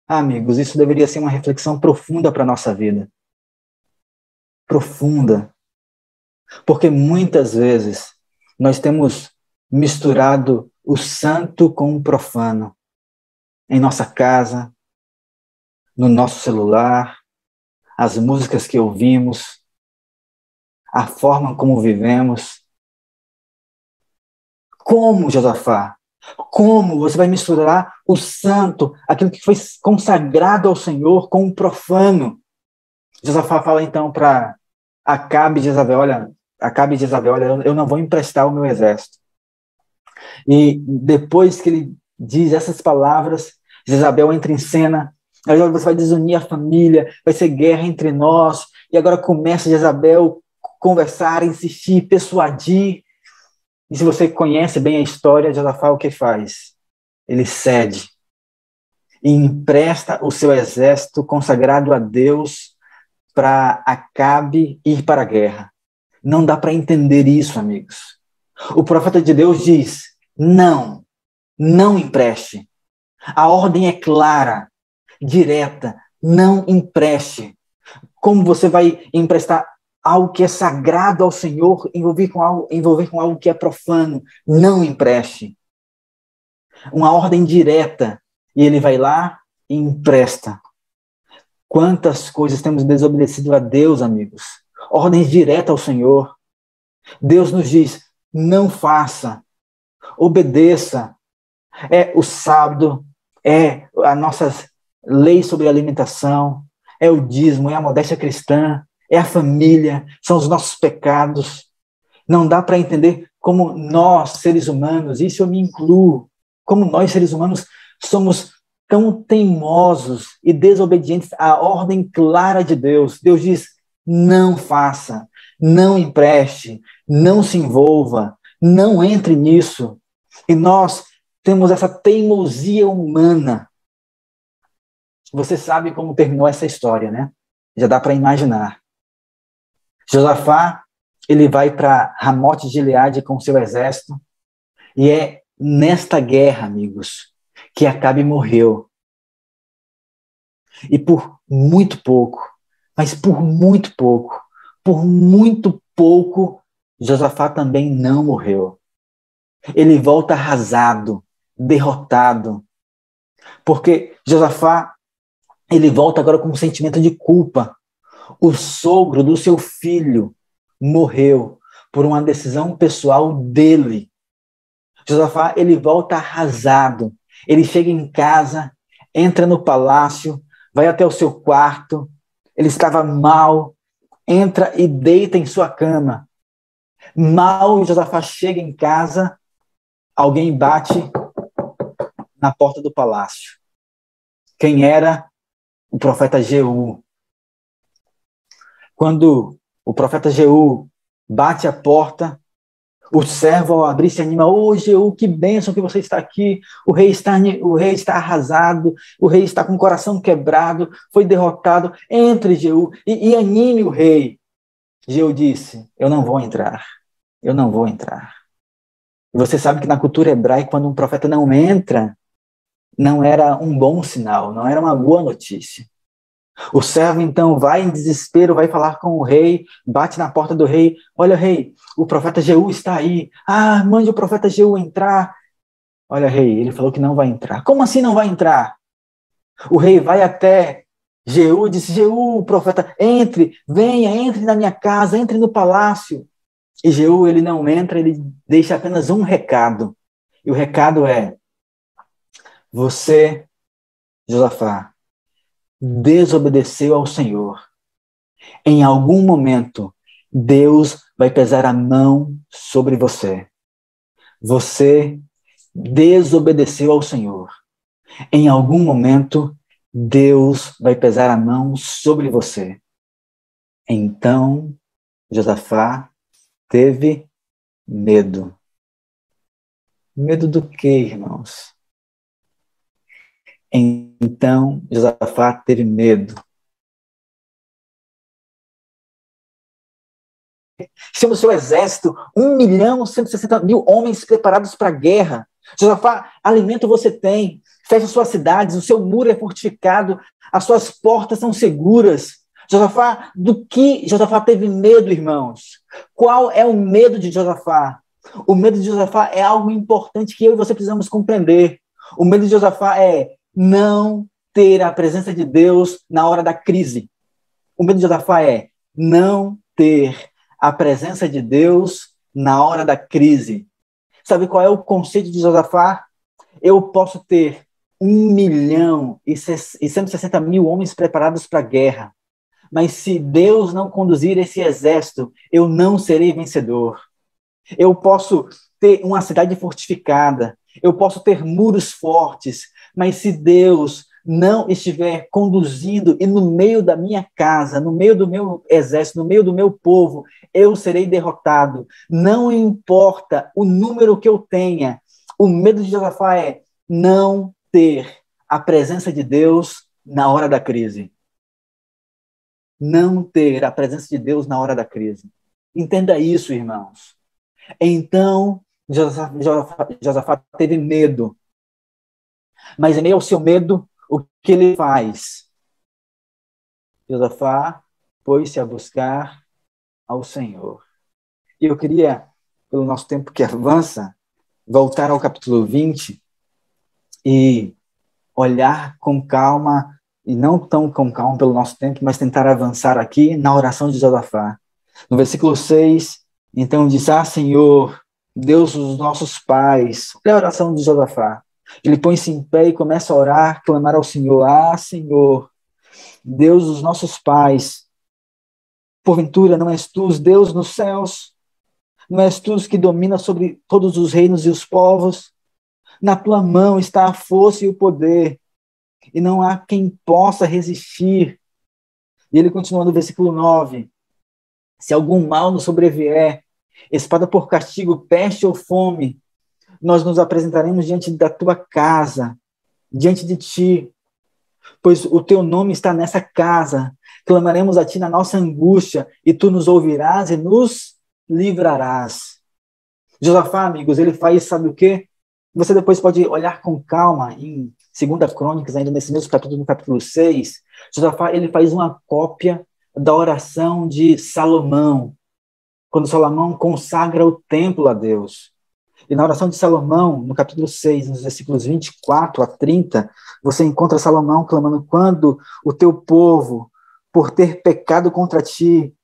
Amigos, isso deveria ser uma reflexão profunda para a nossa vida. Profunda. Porque muitas vezes nós temos misturado o santo com o profano em nossa casa, no nosso celular, as músicas que ouvimos, a forma como vivemos. Como, Josafá? Como você vai misturar o santo, aquilo que foi consagrado ao Senhor, com o profano? Josafá fala então para Acabe de Jezabel, olha, eu não vou emprestar o meu exército. E depois que ele diz essas palavras, Jezabel entra em cena, agora você vai desunir a família, vai ser guerra entre nós, e agora começa Jezabel conversar, insistir, persuadir. E se você conhece bem a história, Josafá o que faz? Ele cede e empresta o seu exército consagrado a Deus para Acabe ir para a guerra. Não dá para entender isso, amigos. O profeta de Deus diz, não empreste. A ordem é clara, direta, não empreste. Como você vai emprestar algo que é sagrado ao Senhor, envolver com algo que é profano? Não empreste. Uma ordem direta, e ele vai lá e empresta. Quantas coisas temos desobedecido a Deus, amigos? Ordens diretas ao Senhor. Deus nos diz, não faça, obedeça. É o sábado, é as nossas leis sobre alimentação, é o dízimo, é a modéstia cristã, é a família, são os nossos pecados. Não dá para entender como nós, seres humanos, isso eu me incluo, como nós, seres humanos, somos tão teimosos e desobedientes à ordem clara de Deus. Deus diz, não faça, não empreste, não se envolva, não entre nisso. E nós temos essa teimosia humana. Você sabe como terminou essa história, né? Já dá para imaginar. Josafá, ele vai para Ramote de Gileade com seu exército, e é nesta guerra, amigos, que Acabe morreu. E por muito pouco, mas por muito pouco, Josafá também não morreu. Ele volta arrasado, derrotado, porque Josafá, ele volta agora com um sentimento de culpa. O sogro do seu filho morreu por uma decisão pessoal dele. Josafá, ele volta arrasado. Ele chega em casa, entra no palácio, vai até o seu quarto. Ele estava mal, entra e deita em sua cama. Mal Josafá chega em casa, alguém bate na porta do palácio. Quem era? O profeta Jeú. Quando o profeta Jeú bate a porta, O servo, ao abrir, se anima. Ô, Jeú, que bênção que você está aqui. O rei está arrasado. O rei está com o coração quebrado. Foi derrotado. Entre, Jeú, e anime o rei. Jeú disse, eu não vou entrar. Eu não vou entrar. E você sabe que na cultura hebraica, quando um profeta não entra, não era um bom sinal, não era uma boa notícia. O servo, então, vai em desespero, vai falar com o rei, bate na porta do rei. Olha, rei, o profeta Jeú está aí. Ah, mande o profeta Jeú entrar. Olha, rei, ele falou que não vai entrar. Como assim não vai entrar? O rei vai até Jeú e disse, Jeú, profeta, entre, venha, entre na minha casa, entre no palácio. E Jeú, ele não entra, ele deixa apenas um recado. E o recado é, você, Josafá, desobedeceu ao Senhor. Em algum momento, Deus vai pesar a mão sobre você. Você desobedeceu ao Senhor. Em algum momento, Deus vai pesar a mão sobre você. Então, Josafá teve medo. Medo do quê, irmãos? Então, Josafá teve medo. Chama o seu exército, 1.160.000 homens preparados para a guerra. Josafá, alimento você tem, fecha suas cidades, o seu muro é fortificado, as suas portas são seguras. Josafá, do que Josafá teve medo, irmãos? Qual é o medo de Josafá? O medo de Josafá é algo importante que eu e você precisamos compreender. O medo de Josafá é não ter a presença de Deus na hora da crise. O medo de Josafá é não ter a presença de Deus na hora da crise. Sabe qual é o conceito de Josafá? Eu posso ter 1.160.000 homens preparados para a guerra, mas se Deus não conduzir esse exército, eu não serei vencedor. Eu posso ter uma cidade fortificada, eu posso ter muros fortes, mas se Deus não estiver conduzindo e no meio da minha casa, no meio do meu exército, no meio do meu povo, eu serei derrotado. Não importa o número que eu tenha, o medo de Josafá é não ter a presença de Deus na hora da crise. Não ter a presença de Deus na hora da crise. Entenda isso, irmãos. Então, Josafá teve medo. Mas em meio ao seu medo, o que ele faz? Josafá pôs-se a buscar ao Senhor. E eu queria, pelo nosso tempo que avança, voltar ao capítulo 20 e olhar com calma, e não tão com calma pelo nosso tempo, mas tentar avançar aqui na oração de Josafá. No versículo 6, então diz, Senhor, Deus dos nossos pais. Olha a oração de Josafá. Ele põe-se em pé e começa a orar, clamar ao Senhor. Senhor, Deus dos nossos pais, porventura não és tu, Deus nos céus? Não és tu que domina sobre todos os reinos e os povos? Na tua mão está a força e o poder, e não há quem possa resistir. E ele continua no versículo 9. Se algum mal nos sobrevier, espada por castigo, peste ou fome, nós nos apresentaremos diante da tua casa, diante de ti, pois o teu nome está nessa casa. Clamaremos a ti na nossa angústia, e tu nos ouvirás e nos livrarás. Josafá, amigos, ele faz, sabe o quê? Você depois pode olhar com calma em 2 Crônicas, ainda nesse mesmo capítulo, no capítulo 6. Josafá, ele faz uma cópia da oração de Salomão, quando Salomão consagra o templo a Deus. E na oração de Salomão, no capítulo 6, nos versículos 24 a 30, você encontra Salomão clamando, quando o teu povo, por ter pecado contra ti,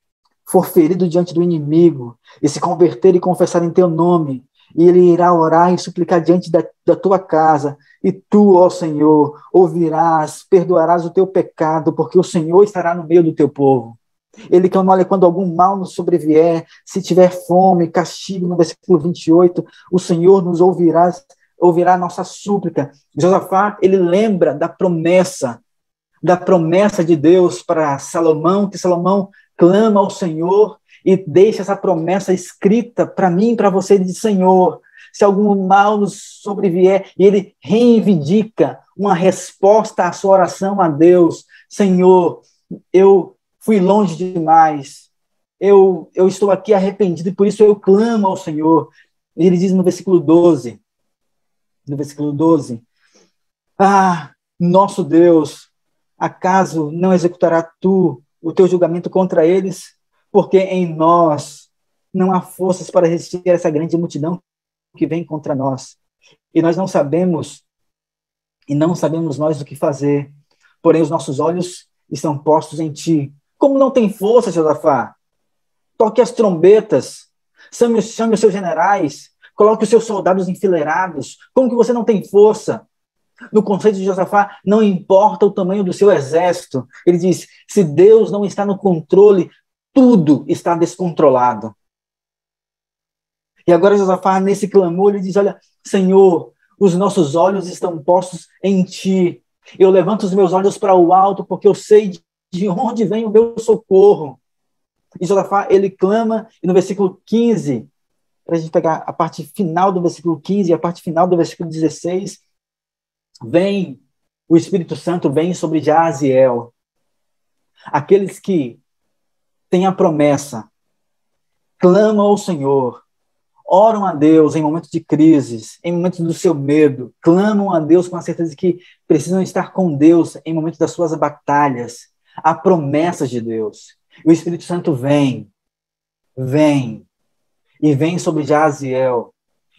for ferido diante do inimigo, e se converter e confessar em teu nome, e ele irá orar e suplicar diante da tua casa, e tu, ó Senhor, ouvirás, perdoarás o teu pecado, porque o Senhor estará no meio do teu povo. Ele clama, olha, quando algum mal nos sobrevier, se tiver fome, castigo, no versículo 28, o Senhor nos ouvirá a nossa súplica. Josafá, ele lembra da promessa de Deus para Salomão, que Salomão clama ao Senhor, e deixa essa promessa escrita para mim e para você. Ele diz: Senhor, se algum mal nos sobrevier, e ele reivindica uma resposta à sua oração a Deus. Senhor, eu fui longe demais, eu estou aqui arrependido e por isso eu clamo ao Senhor. E ele diz no versículo 12, ah, nosso Deus, acaso não executará tu o teu julgamento contra eles? Porque em nós não há forças para resistir a essa grande multidão que vem contra nós. E nós não sabemos nós o que fazer. Porém, os nossos olhos estão postos em ti. Como não tem força, Josafá? Toque as trombetas, chame os seus generais, coloque os seus soldados enfileirados. Como que você não tem força? No conceito de Josafá, não importa o tamanho do seu exército. Ele diz: se Deus não está no controle, tudo está descontrolado. E agora Josafá, nesse clamor, ele diz: olha, Senhor, os nossos olhos estão postos em ti. Eu levanto os meus olhos para o alto, porque eu sei de onde vem o meu socorro. E Josafá, ele clama, e no versículo 15, para a gente pegar a parte final do versículo 15 e a parte final do versículo 16, vem, o Espírito Santo vem sobre Jaziel. Aqueles que têm a promessa, clamam ao Senhor, oram a Deus em momentos de crises, em momentos do seu medo, clamam a Deus com a certeza de que precisam estar com Deus em momentos das suas batalhas. Há promessas de Deus. O Espírito Santo vem sobre Jaziel.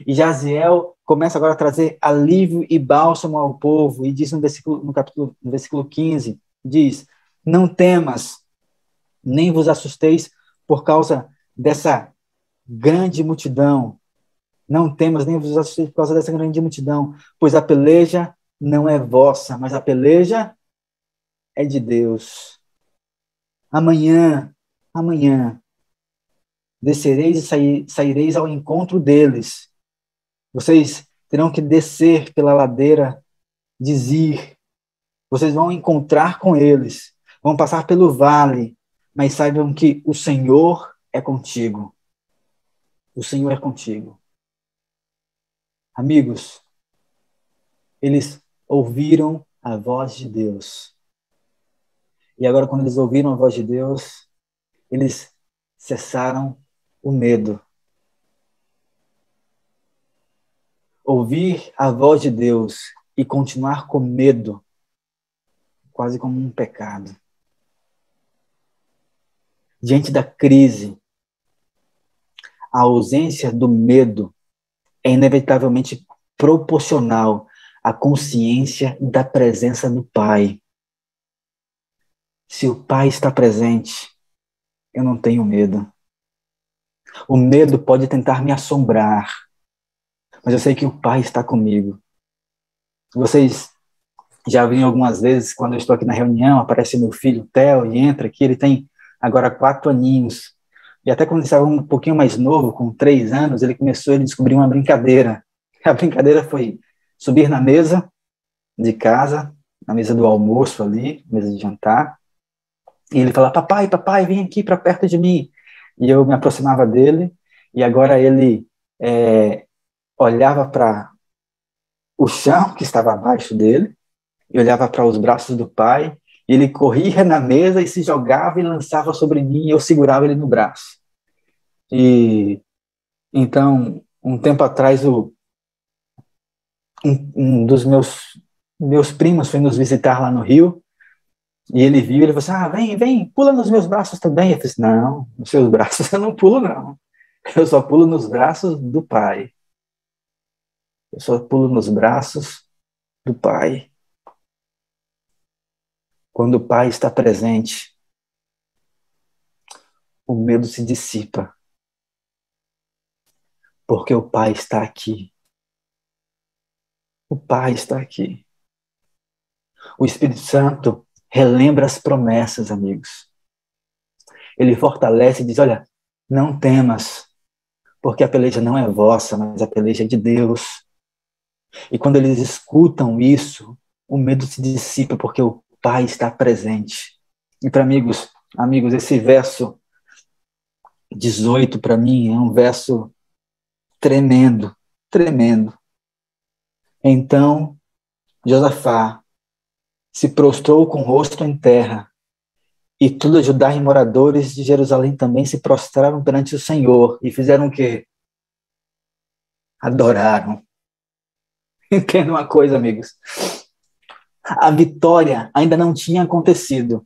E Jaziel começa agora a trazer alívio e bálsamo ao povo, e diz no versículo 15, diz: não temas, nem vos assusteis por causa dessa grande multidão. Não temas, nem vos assusteis por causa dessa grande multidão, pois a peleja não é vossa, mas a peleja é de Deus. Amanhã, descereis e saireis ao encontro deles. Vocês terão que descer pela ladeira de Zir. Vocês vão encontrar com eles, vão passar pelo vale, mas saibam que o Senhor é contigo. O Senhor é contigo. Amigos, eles ouviram a voz de Deus. E agora, quando eles ouviram a voz de Deus, eles cessaram o medo. Ouvir a voz de Deus e continuar com medo, quase como um pecado. Diante da crise, a ausência do medo é inevitavelmente proporcional à consciência da presença do Pai. Se o Pai está presente, eu não tenho medo. O medo pode tentar me assombrar, mas eu sei que o Pai está comigo. Vocês já viram algumas vezes, quando eu estou aqui na reunião, aparece meu filho, Theo, e entra aqui, ele tem agora 4 aninhos. E até quando ele estava um pouquinho mais novo, com 3 anos, ele descobriu uma brincadeira. A brincadeira foi subir na mesa de casa, na mesa do almoço ali, mesa de jantar, e ele falava: papai, vem aqui para perto de mim. E eu me aproximava dele, e agora ele olhava para o chão que estava abaixo dele, e olhava para os braços do pai, e ele corria na mesa e se jogava e lançava sobre mim, e eu segurava ele no braço. E então, um tempo atrás, um dos meus primos foi nos visitar lá no Rio, e ele viu, ele falou assim: vem, pula nos meus braços também. Eu falei assim: não, nos seus braços eu não pulo, não. Eu só pulo nos braços do Pai. Eu só pulo nos braços do Pai. Quando o Pai está presente, o medo se dissipa. Porque o Pai está aqui. O Pai está aqui. O Espírito Santo relembra as promessas, amigos. Ele fortalece e diz: olha, não temas, porque a peleja não é vossa, mas a peleja é de Deus. E quando eles escutam isso, o medo se dissipa, porque o Pai está presente. E para amigos, esse verso 18 para mim é um verso tremendo, tremendo. Então Josafá se prostrou com o rosto em terra, e toda Judá e moradores de Jerusalém também se prostraram perante o Senhor e fizeram o quê? Adoraram. Entenda uma coisa, amigos. A vitória ainda não tinha acontecido.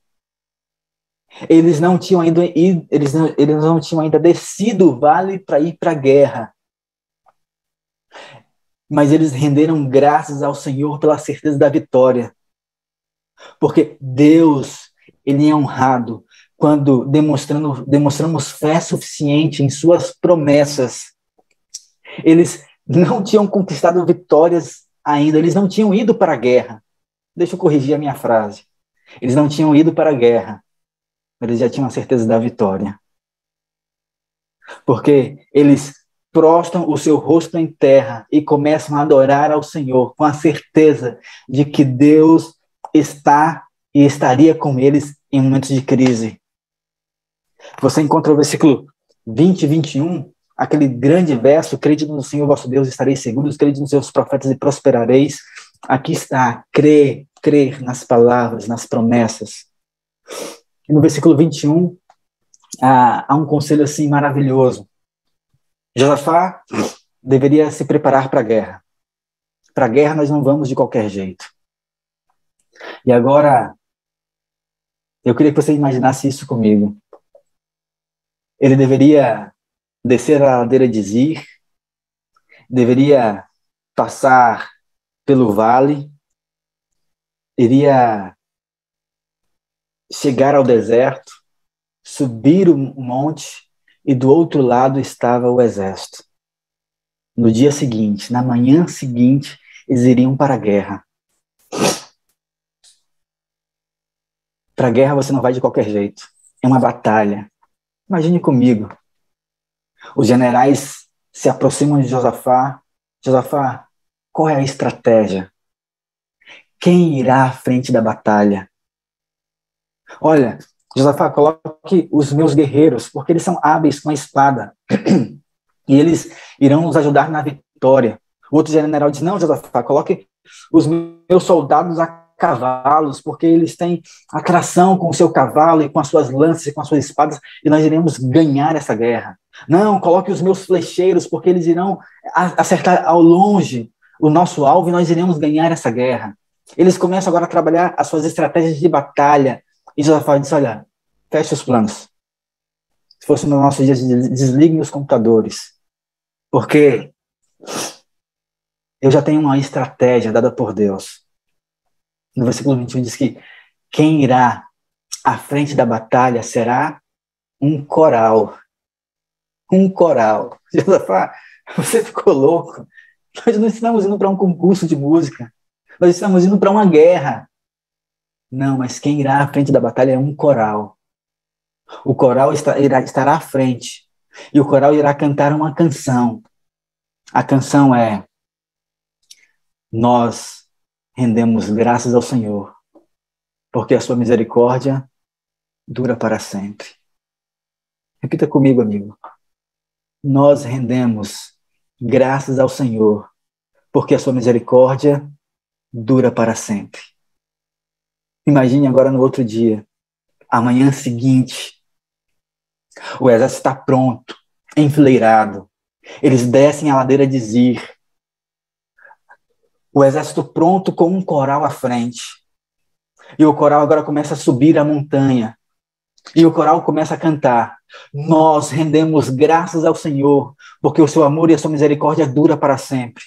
Eles não tinham ainda descido o vale para ir para a guerra. Mas eles renderam graças ao Senhor pela certeza da vitória. Porque Deus, Ele é honrado quando demonstramos fé suficiente em suas promessas. Eles não tinham conquistado vitórias ainda, eles não tinham ido para a guerra. Deixa eu corrigir a minha frase. Eles não tinham ido para a guerra, mas eles já tinham a certeza da vitória. Porque eles prostram o seu rosto em terra e começam a adorar ao Senhor com a certeza de que Deus está e estaria com eles em momentos de crise. Você encontra o versículo 20 e 21, aquele grande verso: crede no Senhor vosso Deus, estareis seguros, crede nos seus profetas e prosperareis. Aqui está, crer nas palavras, nas promessas. E no versículo 21, há um conselho assim maravilhoso. Josafá deveria se preparar para a guerra. Para a guerra nós não vamos de qualquer jeito. E agora, eu queria que você imaginasse isso comigo. Ele deveria descer a ladeira de Zir, deveria passar pelo vale, iria chegar ao deserto, subir o monte, e do outro lado estava o exército. No dia seguinte, na manhã seguinte, eles iriam para a guerra. Para a guerra você não vai de qualquer jeito. É uma batalha. Imagine comigo. Os generais se aproximam de Josafá. Josafá, qual é a estratégia? Quem irá à frente da batalha? Olha, Josafá, coloque os meus guerreiros, porque eles são hábeis com a espada. E eles irão nos ajudar na vitória. O outro general diz: não, Josafá, coloque os meus soldados a cavalos, porque eles têm atração com o seu cavalo e com as suas lanças e com as suas espadas, e nós iremos ganhar essa guerra. Não, coloque os meus flecheiros, porque eles irão acertar ao longe o nosso alvo e nós iremos ganhar essa guerra. Eles começam agora a trabalhar as suas estratégias de batalha. E Josafá disse: olha, feche os planos. Se fosse no nosso dia, desliguem os computadores. Porque eu já tenho uma estratégia dada por Deus. No versículo 21 diz que quem irá à frente da batalha será um coral. Um coral. Josafá, você ficou louco. Nós não estamos indo para um concurso de música. Nós estamos indo para uma guerra. Não, mas quem irá à frente da batalha é um coral. O coral estará à frente. E o coral irá cantar uma canção. A canção é: nós rendemos graças ao Senhor, porque a sua misericórdia dura para sempre. Repita comigo, amigo. Nós rendemos graças ao Senhor, porque a sua misericórdia dura para sempre. Imagine agora no outro dia, amanhã seguinte, o exército está pronto, enfileirado. Eles descem a ladeira de Zir. O exército pronto com um coral à frente. E o coral agora começa a subir a montanha. E o coral começa a cantar: nós rendemos graças ao Senhor, porque o seu amor e a sua misericórdia dura para sempre.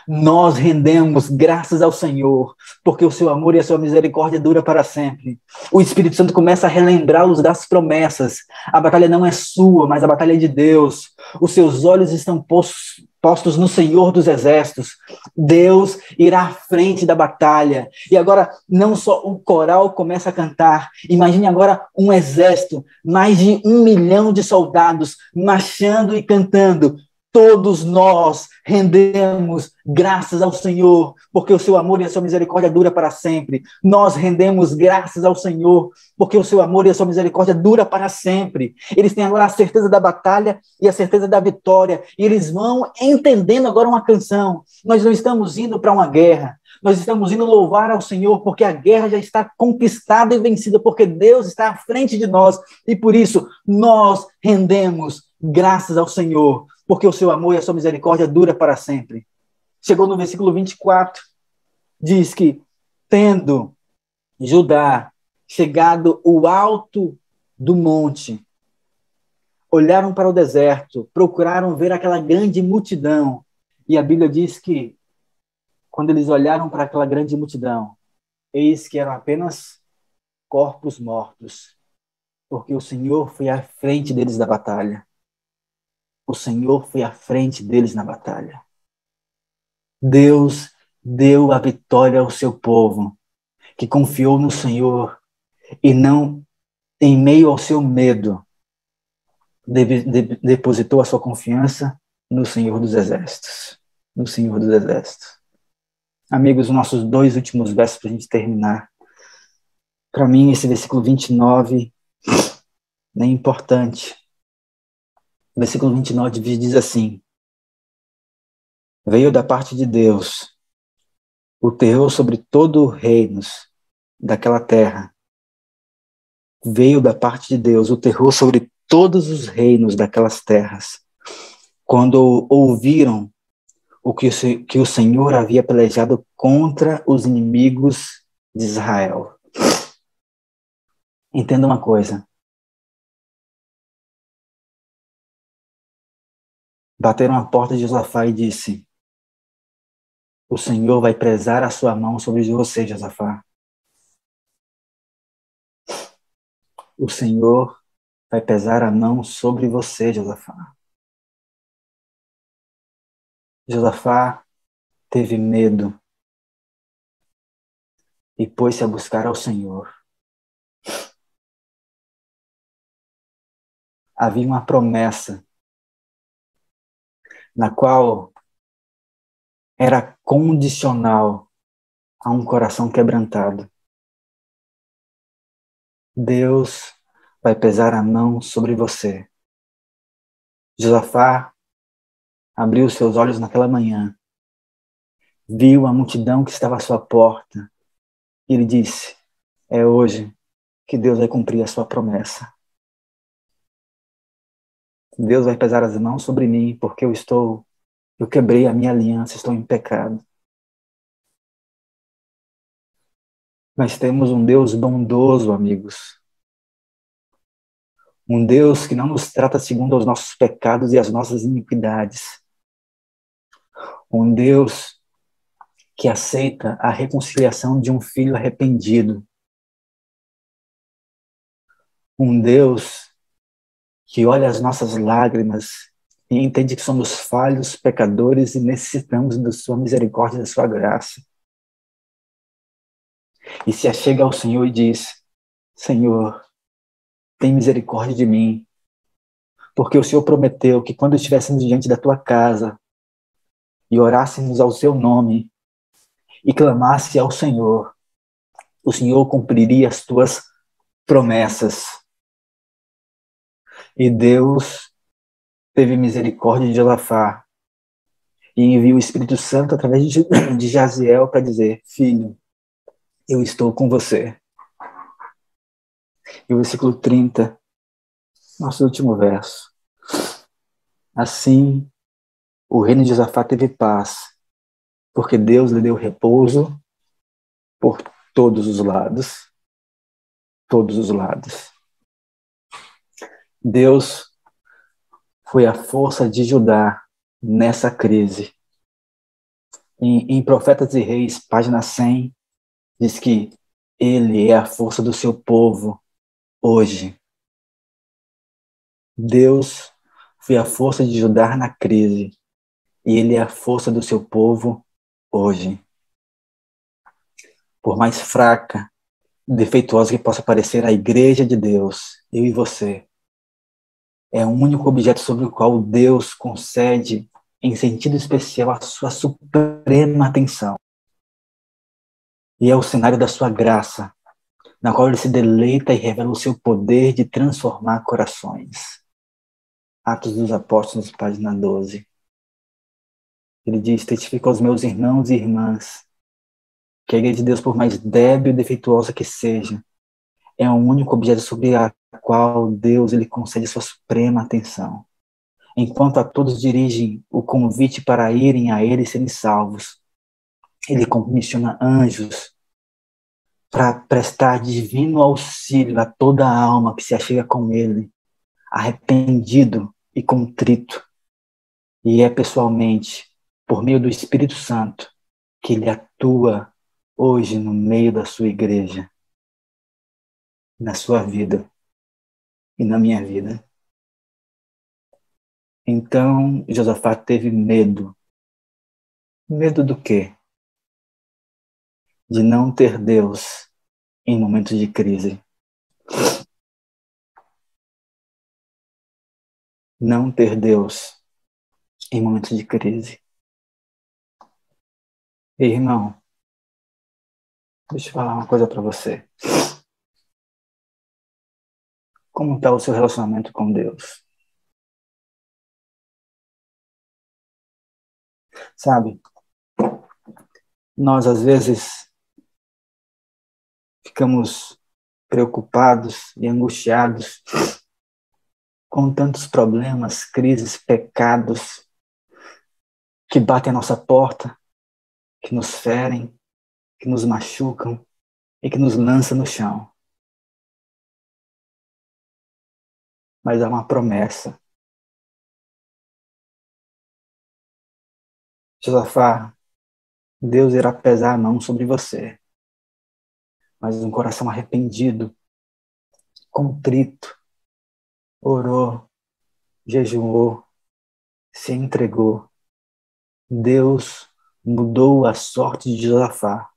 Nós rendemos graças ao Senhor, porque o seu amor e a sua misericórdia dura para sempre. O Espírito Santo começa a relembrá-los das promessas. A batalha não é sua, mas a batalha é de Deus. Os seus olhos estão postos no Senhor dos Exércitos. Deus irá à frente da batalha. E agora, não só o coral começa a cantar. Imagine agora um exército, mais de 1 milhão de soldados, marchando e cantando: todos nós rendemos graças ao Senhor, porque o seu amor e a sua misericórdia dura para sempre. Nós rendemos graças ao Senhor, porque o seu amor e a sua misericórdia dura para sempre. Eles têm agora a certeza da batalha e a certeza da vitória, e eles vão entendendo agora uma canção. Nós não estamos indo para uma guerra, nós estamos indo louvar ao Senhor, porque a guerra já está conquistada e vencida, porque Deus está à frente de nós, e por isso nós rendemos graças ao Senhor, porque o seu amor e a sua misericórdia dura para sempre. Chegou no versículo 24, diz que, tendo Judá chegado ao alto do monte, olharam para o deserto, procuraram ver aquela grande multidão, e a Bíblia diz que, quando eles olharam para aquela grande multidão, eis que eram apenas corpos mortos, porque o Senhor foi à frente deles da batalha. O Senhor foi à frente deles na batalha. Deus deu a vitória ao seu povo, que confiou no Senhor e não, em meio ao seu medo, depositou a sua confiança no Senhor dos Exércitos. No Senhor dos Exércitos. Amigos, os nossos 2 últimos versos para a gente terminar. Para mim, esse versículo 29 é importante. O versículo 29 diz assim: veio da parte de Deus o terror sobre todo os reinos daquela terra. Veio da parte de Deus o terror sobre todos os reinos daquelas terras, quando ouviram o que o Senhor havia pelejado contra os inimigos de Israel. Entenda uma coisa. Bateram à porta de Josafá e disse: o Senhor vai pesar a sua mão sobre você, Josafá. O Senhor vai pesar a mão sobre você, Josafá. Josafá teve medo e pôs-se a buscar ao Senhor. Havia uma promessa na qual era condicional a um coração quebrantado. Deus vai pesar a mão sobre você. Josafá abriu seus olhos naquela manhã, viu a multidão que estava à sua porta, e ele disse: é hoje que Deus vai cumprir a sua promessa. Deus vai pesar as mãos sobre mim, porque eu quebrei a minha aliança, estou em pecado. Nós temos um Deus bondoso, amigos. Um Deus que não nos trata segundo os nossos pecados e as nossas iniquidades. Um Deus que aceita a reconciliação de um filho arrependido. Um Deus que olha as nossas lágrimas e entende que somos falhos, pecadores e necessitamos da sua misericórdia e da sua graça. E se achega ao Senhor e diz: Senhor, tem misericórdia de mim, porque o Senhor prometeu que quando estivéssemos diante da tua casa e orássemos ao seu nome e clamasse ao Senhor, o Senhor cumpriria as tuas promessas. E Deus teve misericórdia de Josafá e enviou o Espírito Santo através de Jaziel para dizer: filho, eu estou com você. E o versículo 30, nosso último verso. Assim, o reino de Josafá teve paz, porque Deus lhe deu repouso por todos os lados. Todos os lados. Deus foi a força de Judá nessa crise. Em Profetas e Reis, página 100, diz que ele é a força do seu povo hoje. Deus foi a força de Judá na crise e ele é a força do seu povo hoje. Por mais fraca, defeituosa que possa parecer a igreja de Deus, eu e você, é o único objeto sobre o qual Deus concede, em sentido especial, a sua suprema atenção. E é o cenário da sua graça, na qual ele se deleita e revela o seu poder de transformar corações. Atos dos Apóstolos, página 12. Ele diz: testifico aos meus irmãos e irmãs que a Igreja de Deus, por mais débil e defeituosa que seja, é o único objeto sobre a qual Deus ele concede sua suprema atenção. Enquanto a todos dirigem o convite para irem a ele e serem salvos, ele comissiona anjos para prestar divino auxílio a toda a alma que se achega com ele, arrependido e contrito. E é pessoalmente, por meio do Espírito Santo, que ele atua hoje no meio da sua igreja, na sua vida e na minha vida. Então, Josafá teve medo. Medo do quê? De não ter Deus em momentos de crise. Não ter Deus em momentos de crise. Ei, irmão, deixa eu falar uma coisa para você. Como está o seu relacionamento com Deus? Sabe, nós às vezes ficamos preocupados e angustiados com tantos problemas, crises, pecados que batem à nossa porta, que nos ferem, que nos machucam e que nos lançam no chão. Mas há uma promessa. Josafá, Deus irá pesar a mão sobre você. Mas um coração arrependido, contrito, orou, jejuou, se entregou. Deus mudou a sorte de Josafá.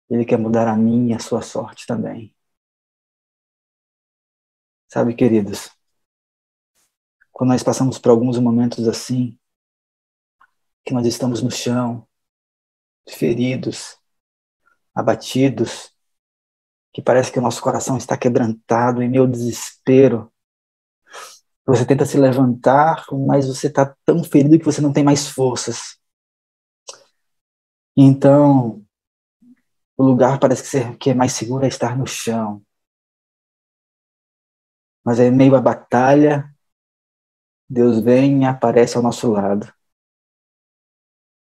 Ele quer mudar a minha e a sua sorte também. Sabe, queridos, quando nós passamos por alguns momentos assim, que nós estamos no chão, feridos, abatidos, que parece que o nosso coração está quebrantado, em meu desespero, você tenta se levantar, mas você está tão ferido que você não tem mais forças. Então, o lugar parece que é mais seguro é estar no chão. Mas aí, meio à batalha, Deus vem e aparece ao nosso lado.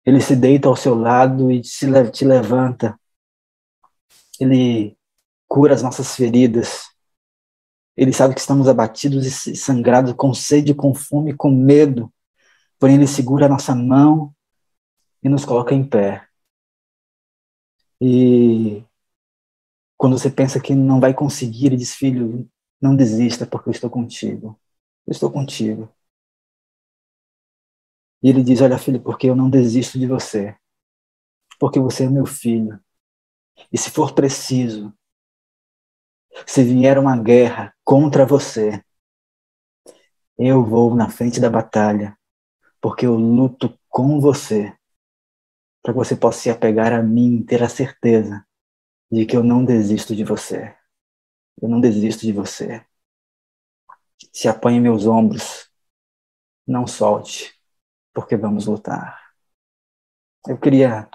Ele se deita ao seu lado e te levanta. Ele cura as nossas feridas. Ele sabe que estamos abatidos e sangrados, com sede, com fome, com medo. Porém, ele segura a nossa mão e nos coloca em pé. E quando você pensa que não vai conseguir, ele diz: filho, não desista, porque eu estou contigo. Eu estou contigo. E ele diz: olha, filho, porque eu não desisto de você. Porque você é meu filho. E se for preciso, se vier uma guerra contra você, eu vou na frente da batalha, porque eu luto com você, para que você possa se apegar a mim e ter a certeza de que eu não desisto de você. Eu não desisto de você. Se apanhe em meus ombros, não solte, porque vamos lutar. Eu queria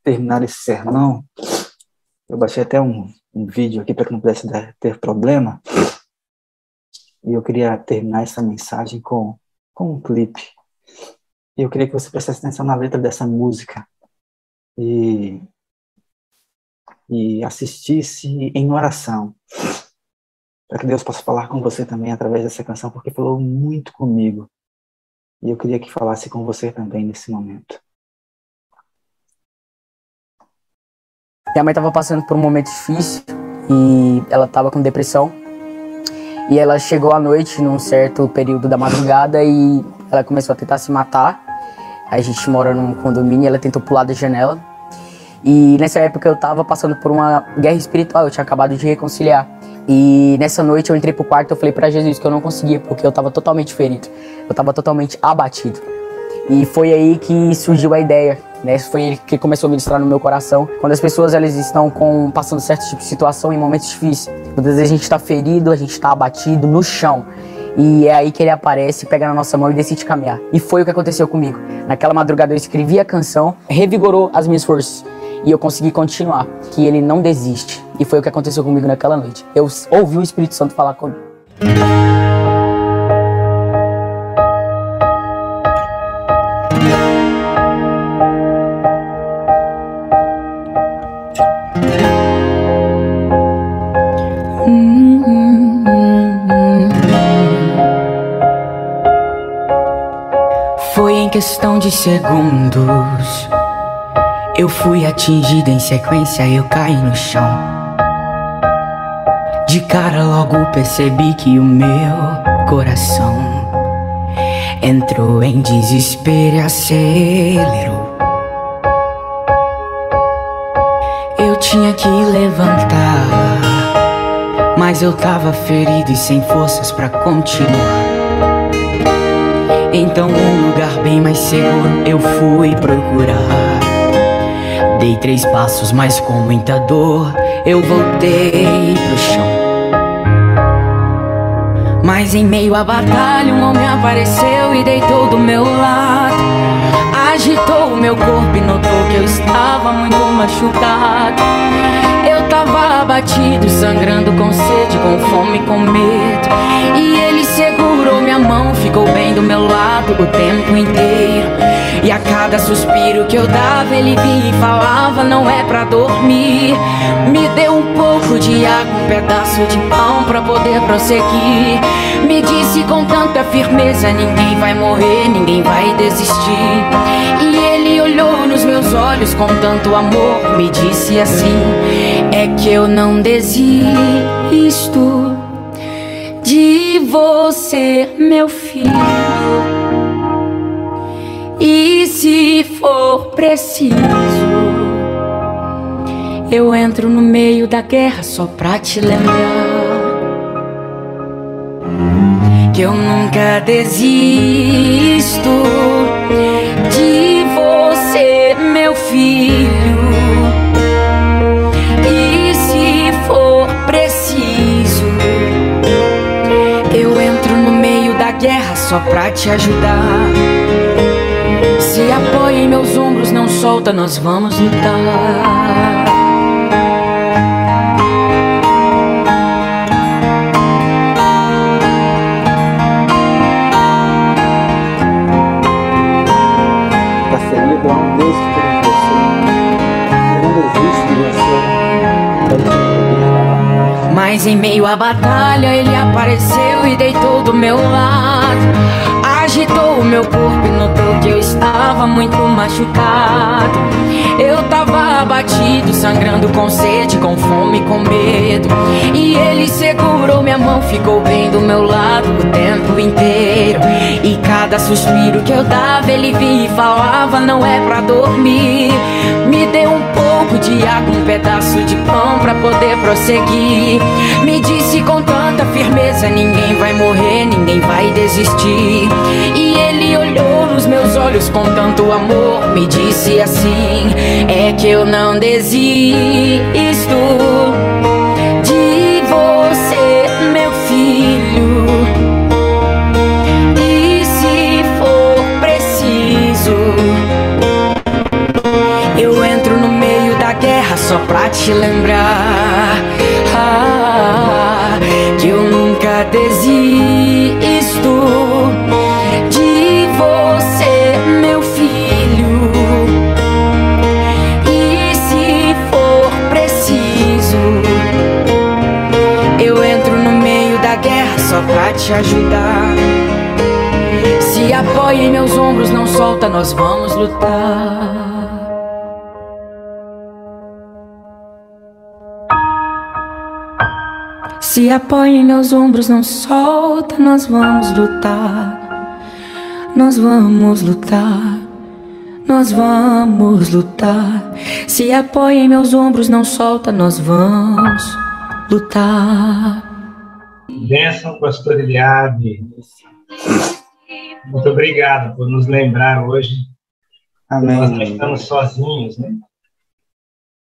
terminar esse sermão. Eu baixei até um vídeo aqui para que não pudesse ter problema. E eu queria terminar essa mensagem com um clipe. E eu queria que você prestasse atenção na letra dessa música e assistisse em oração, para que Deus possa falar com você também através dessa canção, porque falou muito comigo. E eu queria que falasse com você também nesse momento. Minha mãe estava passando por um momento difícil e ela estava com depressão. E ela chegou à noite, num certo período da madrugada, e ela começou a tentar se matar. A gente mora num condomínio, ela tentou pular da janela. E nessa época eu tava passando por uma guerra espiritual, eu tinha acabado de reconciliar. E nessa noite eu entrei pro quarto e eu falei pra Jesus que eu não conseguia, porque eu tava totalmente ferido, eu tava totalmente abatido. E foi aí que surgiu a ideia, né? Foi ele que começou a ministrar no meu coração. Quando as pessoas elas estão passando certo tipo de situação em momentos difíceis, muitas vezes a gente tá ferido, a gente tá abatido no chão. E é aí que ele aparece, pega na nossa mão e decide caminhar. E foi o que aconteceu comigo. Naquela madrugada eu escrevi a canção, revigorou as minhas forças. E eu consegui continuar, que ele não desiste. E foi o que aconteceu comigo naquela noite. Eu ouvi o Espírito Santo falar comigo. Foi em questão de segundos, eu fui atingido, em sequência eu caí no chão. De cara logo percebi que o meu coração entrou em desespero e acelerou. Eu tinha que levantar, mas eu tava ferido e sem forças pra continuar. Então um lugar bem mais seguro eu fui procurar. Dei 3 passos, mas com muita dor eu voltei pro chão. Mas em meio à batalha um homem apareceu e deitou do meu lado. Agitou o meu corpo e notou que eu estava muito machucado. Eu tava abatido, sangrando com sede, com fome, com medo. E ele segurou minha mão, ficou bem do meu lado o tempo inteiro. E a cada suspiro que eu dava ele vinha e falava: não é pra dormir. Me deu um pouco de água, um pedaço de pão pra poder prosseguir. Me disse com tanta firmeza: ninguém vai morrer, ninguém vai desistir. E ele olhou nos meus olhos com tanto amor, me disse assim: é que eu não desisto de você, meu filho. E se for preciso, eu entro no meio da guerra só pra te lembrar que eu nunca desisto de você, meu filho. E se for preciso, eu entro no meio da guerra só pra te ajudar. Se apoia em meus ombros, não solta, nós vamos lutar. Tá ferido, há um Deus que tem você. Eu não desisto de você. Mas em meio à batalha ele apareceu e deitou do meu lado. Agitou o meu corpo e notou que eu estava muito machucado. Eu tava abatido, sangrando com sede, com fome, com medo. E ele segurou minha mão, ficou bem do meu lado o tempo inteiro. E cada suspiro que eu dava ele vinha e falava: não é pra dormir. Me deu um pouco de água, um pedaço de pão pra poder prosseguir. Me disse com tanta firmeza: ninguém vai morrer, ninguém vai desistir. E ele olhou nos meus olhos com tanto amor, me disse assim: é que eu não desisto de você, meu filho. E se for preciso, eu entro no meio da guerra só pra te lembrar que eu nunca desisto de você, meu filho. E se for preciso, eu entro no meio da guerra só pra te ajudar. Se apoia em meus ombros, não solta, nós vamos lutar. Se apoia em meus ombros, não solta, nós vamos lutar. Nós vamos lutar. nós vamos lutar. Se apoia em meus ombros, não solta, nós vamos lutar. Bênção, pastor Eliabe. Muito obrigado por nos lembrar hoje que nós não estamos sozinhos, né?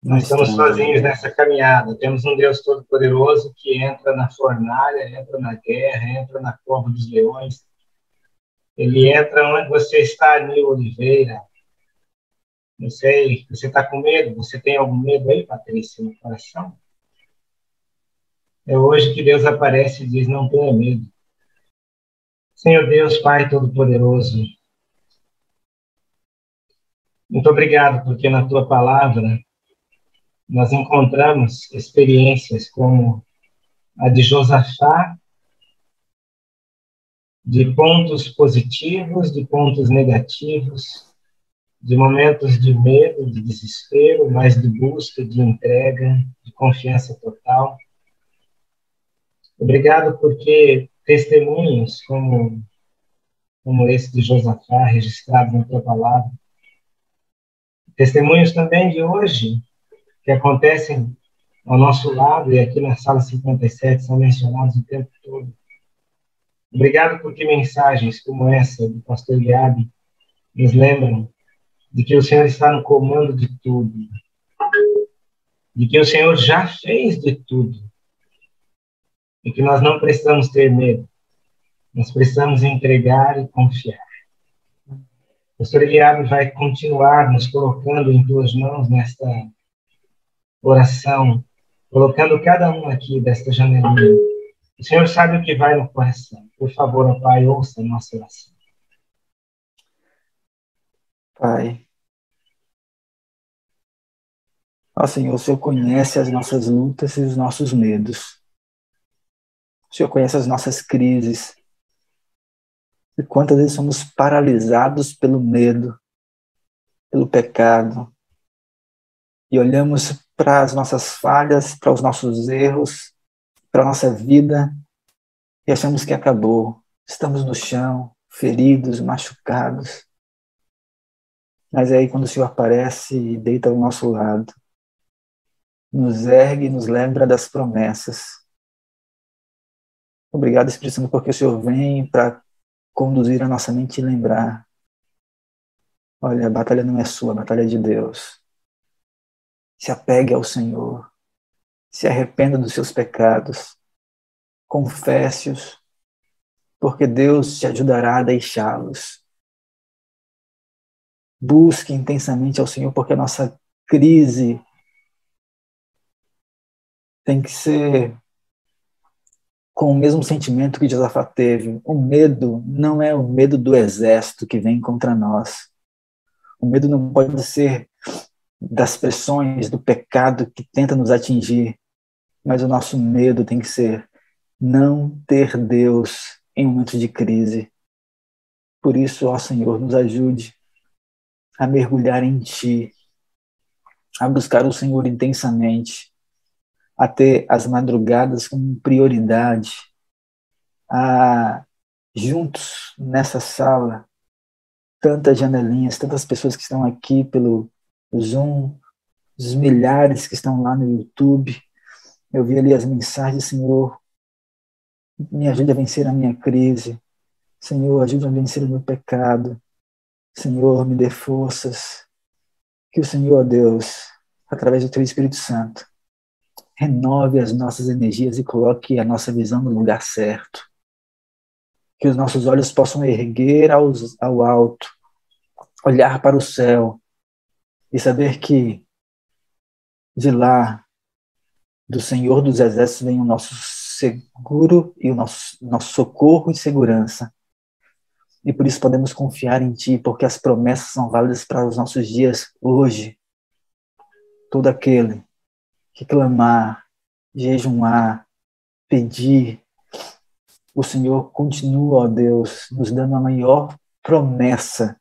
Não estamos sozinhos nessa caminhada. Temos um Deus Todo-Poderoso que entra na fornalha, entra na guerra, entra na cova dos leões. Ele entra onde você está, Nil Oliveira. Não sei, você está com medo? Você tem algum medo aí, Patrícia, no coração? É hoje que Deus aparece e diz, não tenha medo. Senhor Deus, Pai Todo-Poderoso, muito obrigado, porque na Tua Palavra nós encontramos experiências como a de Josafá, de pontos positivos, de pontos negativos, de momentos de medo, de desespero, mas de busca, de entrega, de confiança total. Obrigado porque testemunhos como esse de Josafá, registrado na Tua Palavra, testemunhos também de hoje, que acontecem ao nosso lado e aqui na sala 57 são mencionados o tempo todo. Obrigado porque mensagens como essa do pastor Eliabe nos lembram de que o Senhor está no comando de tudo, de que o Senhor já fez de tudo e que nós não precisamos ter medo, nós precisamos entregar e confiar. O pastor Eliabe vai continuar nos colocando em Tuas mãos nesta oração, colocando cada um aqui desta janelinha. O Senhor sabe o que vai no coração. Por favor, ó Pai, ouça a nossa oração. Pai, ó Senhor, o Senhor conhece as nossas lutas e os nossos medos. O Senhor conhece as nossas crises. E quantas vezes somos paralisados pelo medo, pelo pecado, e olhamos para as nossas falhas, para os nossos erros, para a nossa vida, e achamos que acabou. Estamos no chão, feridos, machucados. Mas é aí quando o Senhor aparece e deita ao nosso lado, nos ergue e nos lembra das promessas. Obrigado, Espírito Santo, porque o Senhor vem para conduzir a nossa mente e lembrar. Olha, a batalha não é sua, a batalha é de Deus. Se apegue ao Senhor. Se arrependa dos seus pecados. Confesse-os, porque Deus te ajudará a deixá-los. Busque intensamente ao Senhor, porque a nossa crise tem que ser com o mesmo sentimento que Josafá teve. O medo não é o medo do exército que vem contra nós. O medo não pode ser das pressões, do pecado que tenta nos atingir, mas o nosso medo tem que ser não ter Deus em momentos de crise. Por isso, ó Senhor, nos ajude a mergulhar em Ti, a buscar o Senhor intensamente, a ter as madrugadas como prioridade, a juntos nessa sala, tantas janelinhas, tantas pessoas que estão aqui pelo Zoom, os milhares que estão lá no YouTube. Eu vi ali as mensagens, Senhor, me ajude a vencer a minha crise. Senhor, ajude a vencer o meu pecado. Senhor, me dê forças. Que o Senhor, Deus, através do Teu Espírito Santo, renove as nossas energias e coloque a nossa visão no lugar certo. Que os nossos olhos possam erguer ao alto, olhar para o céu e saber que de lá, do Senhor dos Exércitos, vem o nosso seguro e o nosso socorro e segurança. E por isso podemos confiar em Ti, porque as promessas são válidas para os nossos dias hoje. Todo aquele que clamar, jejumar, pedir, o Senhor continua, ó Deus, nos dando a maior promessa,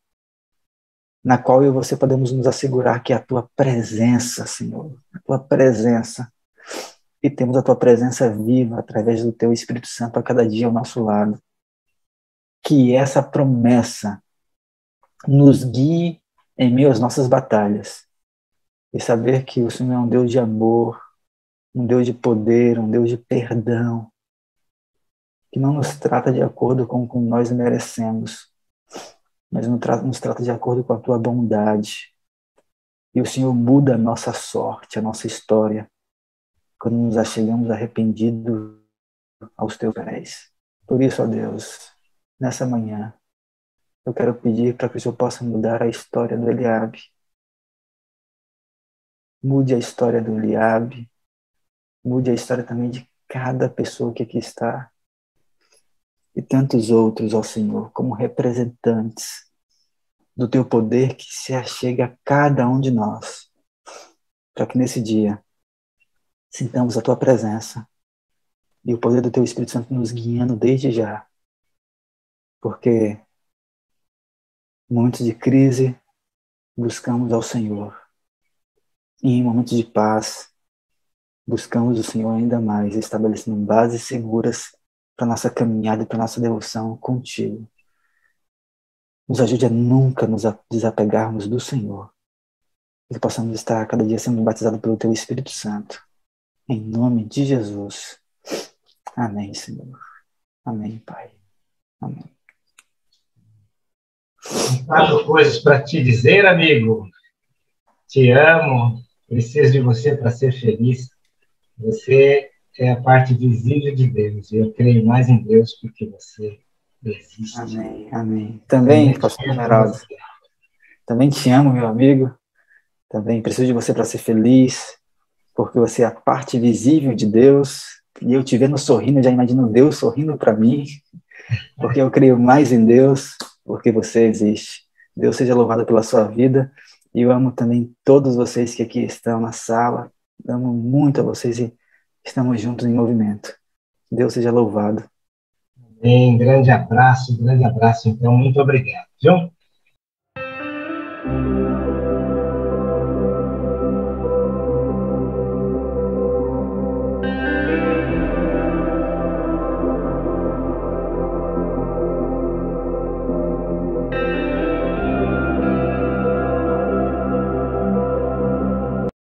na qual eu e você podemos nos assegurar que é a Tua presença, Senhor, a Tua presença. E temos a Tua presença viva através do Teu Espírito Santo a cada dia ao nosso lado. Que essa promessa nos guie em meio às nossas batalhas. E saber que o Senhor é um Deus de amor, um Deus de poder, um Deus de perdão, que não nos trata de acordo com o que nós merecemos, mas nos trata de acordo com a tua bondade. E o Senhor muda a nossa sorte, a nossa história, quando nos achegamos arrependidos aos teus pés. Por isso, ó Deus, nessa manhã, eu quero pedir para que o Senhor possa mudar a história do Eliabe. Mude a história do Eliabe, mude a história também de cada pessoa que aqui está, e tantos outros, ó Senhor, como representantes do teu poder que se achega a cada um de nós, para que nesse dia sintamos a tua presença e o poder do teu Espírito Santo nos guiando desde já, porque em momentos de crise buscamos ao Senhor, e em momentos de paz buscamos o Senhor ainda mais, estabelecendo bases seguras para nossa caminhada e para nossa devoção contigo. Nos ajude a nunca nos desapegarmos do Senhor, e que possamos estar cada dia sendo batizados pelo teu Espírito Santo. Em nome de Jesus. Amém, Senhor. Amém, Pai. Amém. Quatro coisas para te dizer, amigo. Te amo. Preciso de você para ser feliz. Você é a parte visível de Deus. E eu creio mais em Deus porque você existe. Amém, amém. Também, pastor Meraldo, também te amo, meu amigo. Também preciso de você para ser feliz, porque você é a parte visível de Deus. E eu te vendo sorrindo, já imagino Deus sorrindo para mim, porque eu creio mais em Deus, porque você existe. Deus seja louvado pela sua vida. E eu amo também todos vocês que aqui estão na sala. Amo muito a vocês e estamos juntos em movimento. Deus seja louvado. Bem, grande abraço, então, muito obrigado, viu?